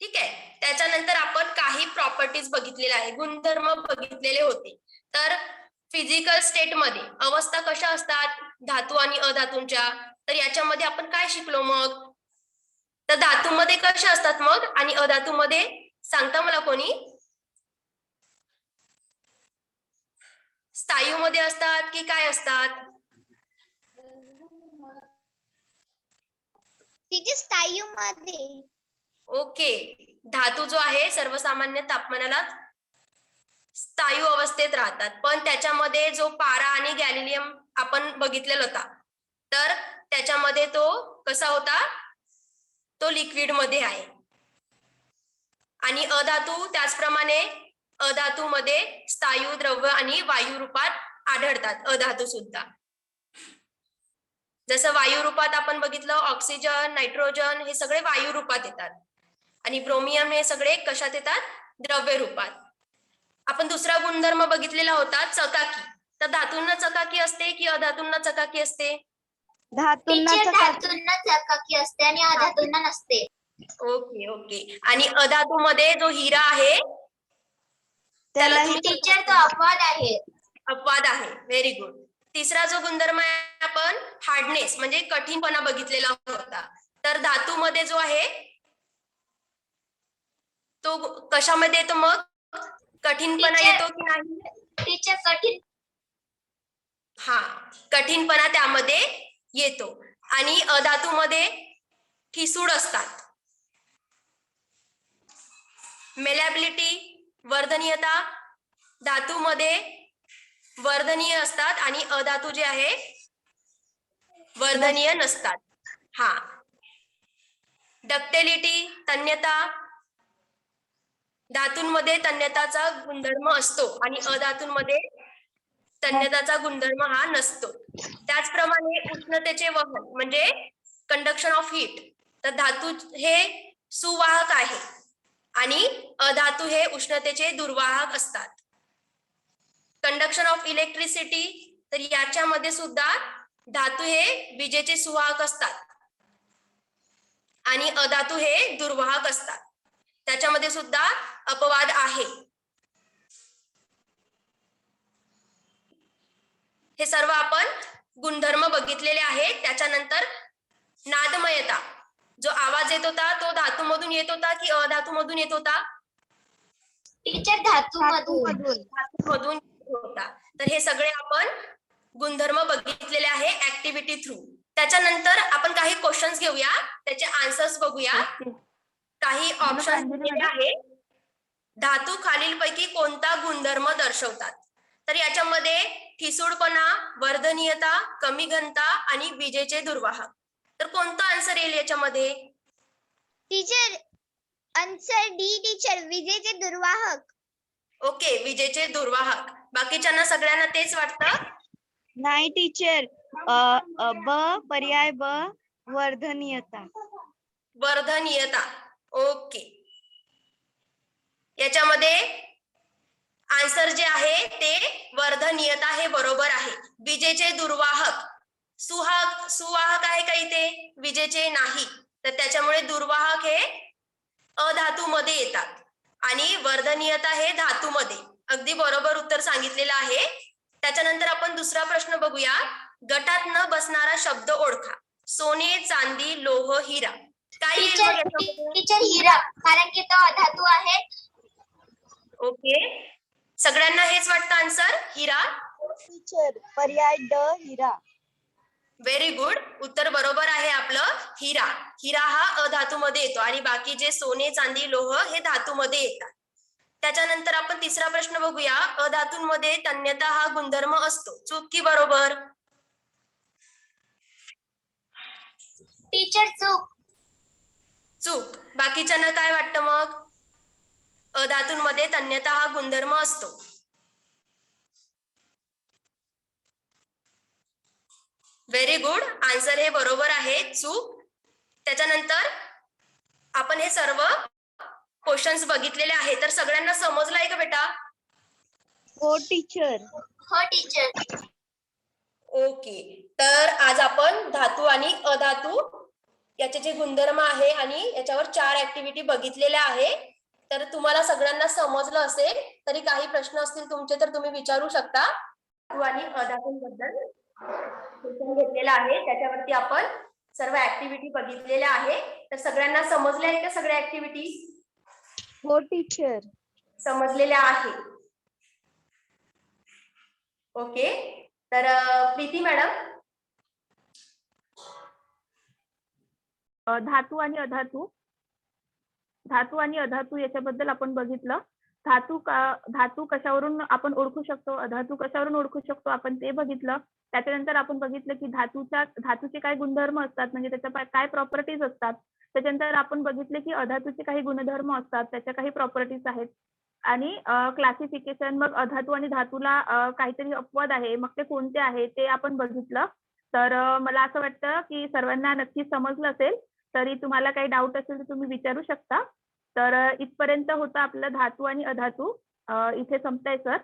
ठीक आहे. त्याच्यानंतर आपण काही प्रॉपर्टीज बघितलेल्या आहे, गुणधर्म बघितलेले होते. तर फिजिकल स्टेट मध्ये अवस्था कशा असतात धातू आणि अधातूंच्या? तर याच्यामध्ये आपण काय शिकलो मग? तर धातूमध्ये कशा असतात मग आणि अधातूमध्ये सांगता मला कोणी? स्थायूमध्ये असतात की काय असतात? तिचे स्थायू मध्ये. ओके. धातू जो आहे सर्वसामान्य तापमानाला स्थायू अवस्थेत राहतात, पण त्याच्यामध्ये जो पारा आणि गॅलियम आपण बघितलेला होता, तर त्याच्यामध्ये तो कसा होता? तो लिक्विड मध्ये आहे. आणि अधातू त्याचप्रमाणे अधातूमध्ये स्थायू, द्रव्य आणि वायू रूपात आढळतात. अधातू सुद्धा जसं वायू रूपात आपण बघितलं, ऑक्सिजन, नायट्रोजन हे सगळे वायू रूपात येतात आणि ब्रोमियम हे सगळे कशात येतात? द्रव्य रूपात. आपण दुसरा गुणधर्म बघितलेला होता चकाकी. तर धातूंना चकाकी असते की अधातूंना चकाकी असते? धातूंना टीचर चकाकी. धातूंना चकाकी असते आणि अधातूंना नसते. Okay okay. आणि अधातूमध्ये जो हिरा आहे त्याला तुम्ही टीचर तो अपवाद आहे. अपवाद आहे. Very good. तिसरा जो गुणधर्म आहे आपण हार्डनेस म्हणजे कठीणपणा बघितलेला होता. तर धातूमध्ये जो आहे तो कशामध्ये येतो मग? कठीणपणा येतो की नाही? टीचर कठीण. हा, कठीणपणा त्यामध्ये येतो. आणि अधातूमध्ये ठिसूळ असतात. मेलॅबिलिटी, वर्धनीयता. धातूमध्ये वर्धनीय असतात आणि अधातू जे आहे वर्धनीय नसतात. हा. डक्टिलिटी, तन्यता, धातूंमध्ये तन्यताचा गुणधर्म असतो आणि अधातूंमध्ये तन्यताचा गुणधर्म हा नसतो. त्याचप्रमाणे उष्णतेचे वहन म्हणजे कंडक्शन ऑफ हीट, तर धातू हे सुवाहक आहे आणि अधातू हे उष्णतेचे दुर्वाहक असतात. कंडक्शन ऑफ इलेक्ट्रिसिटी, तर याच्यामध्ये सुद्धा धातू हे विजेचे सुवाहक असतात आणि अधातू हे दुर्वाहक असतात. त्याच्यामध्ये सुद्धा अपवाद आहे. हे सर्व आपण गुणधर्म बघितलेले आहेत. त्याच्यानंतर नादमयता, जो आवाज येत होता तो धातूमधून येत होता की अधातूमधून येत होता? टीचर धातूमधून. धातूमधून येत होता. तर हे सगळे आपण गुणधर्म बघितलेले आहे ऍक्टिव्हिटी थ्रू. त्याच्यानंतर आपण काही क्वेश्चन्स घेऊया, त्याचे आन्सर्स बघूया. काही ऑप्शन दिलेले आहे. धातू खालीलपैकी कोणता गुणधर्म दर्शवतात? तर याच्यामध्ये ठिसूळपणा, वर्धनीयता, कमी घनता आणि विजेचे दुर्वाहक. तर कोणता आन्सर येईल याच्यामध्ये? टीचर आन्सर डी टीचर, विजेचे दुर्वाहक. ओके, विजेचे दुर्वाहक. बाकीच्यांना सगळ्यांना तेच वाटतं? नाही टीचर, ब पर्याय ब, वर्धनीयता. वर्धनीयता. ओके, याच्यामध्ये आन्सर जे आहे ते वर्धनीयता हे बरोबर आहे. विजेचे दुर्वाहक, सुवाहक आहे का इथे? विजेचे नाही, तर त्याच्यामुळे दुर्वाहक हे अधातूमध्ये येतात आणि वर्धनीयता हे धातूमध्ये. अगदी बरोबर उत्तर सांगितलेलं आहे. त्याच्यानंतर आपण दुसरा प्रश्न बघूया. गटात न बसणारा शब्द ओळखा. सोने, चांदी, लोह, हिरा. काय येईल मग याच्यामध्ये? टीचर हिरा, कारण की तो अधातू आहे. ओके, सगळ्यांना हेच वाटतं आन्सर हिरा? टीचर पर्याय ड, हिरा. व्हेरी गुड, उत्तर बरोबर आहे आपलं हिरा. हिरा हा अधातूमध्ये येतो आणि बाकी जे सोने, चांदी, लोह हे धातूमध्ये येतात. त्याच्यानंतर आपण तिसरा प्रश्न बघूया. अधातूंमध्ये तन्यता हा गुणधर्म असतो. चूक की बरोबर? टीचर चूक. चूक. बाकीच्यांना काय वाटतं मग? अधातूंमध्ये तन्यता हा गुणधर्म असतो. व्हेरी गुड, आन्सर हे बरोबर आहे. चूक. त्याच्यानंतर आपण हे सर्व क्वेश्चन्स बघितलेले आहे. तर सगळ्यांना समजलंय का बेटा? हो टीचर. हो टीचर. ओके, तर आज आपण धातू आणि अधातू याचे जे गुणधर्म आहे आणि याच्यावर 4 ऍक्टिव्हिटी बघितलेल्या आहे. तर तुम्हाला सगळ्यांना समजलं असेल. तरी काही प्रश्न असतील तुमचे तर तुम्ही विचारू शकता. धातू आणि अधातूंबद्दल क्वेश्चन घेतलेला आहे, त्याच्यावरती आपण सर्व ऍक्टिव्हिटी बघितलेल्या आहे. तर सगळ्यांना समजल्या आहेत का सगळ्या ऍक्टिव्हिटी? हो टीचर. समजलेल्या आहे. ओके, तर प्रीती मॅडम. धातू आणि अधातू याच्याबद्दल आपण बघितलं. धातू कशावरून आपण ओळखू शकतो, अधातू कशावरून ओळखू शकतो आपण ते बघितलं. त्याच्यानंतर आपण बघितलं की धातूचे काय गुणधर्म असतात, म्हणजे त्याच्या काय प्रॉपर्टीज असतात. त्याच्यानंतर आपण बघितले की अधातूचे काही गुणधर्म असतात, त्याच्या काही प्रॉपर्टीज आहेत. आणि क्लासिफिकेशन, मग अधातू आणि धातूला काहीतरी अपवाद आहे, मग ते कोणते आहे ते आपण बघितलं. तर मला असं वाटतं की सर्वांना नक्की समजलं असेल. तरी तुम्हाला काही डाऊट असेल तर तुम्ही विचारू शकता. तर इथपर्यंत होतं आपलं धातू आणि अधातू. इथे संपतंय सर.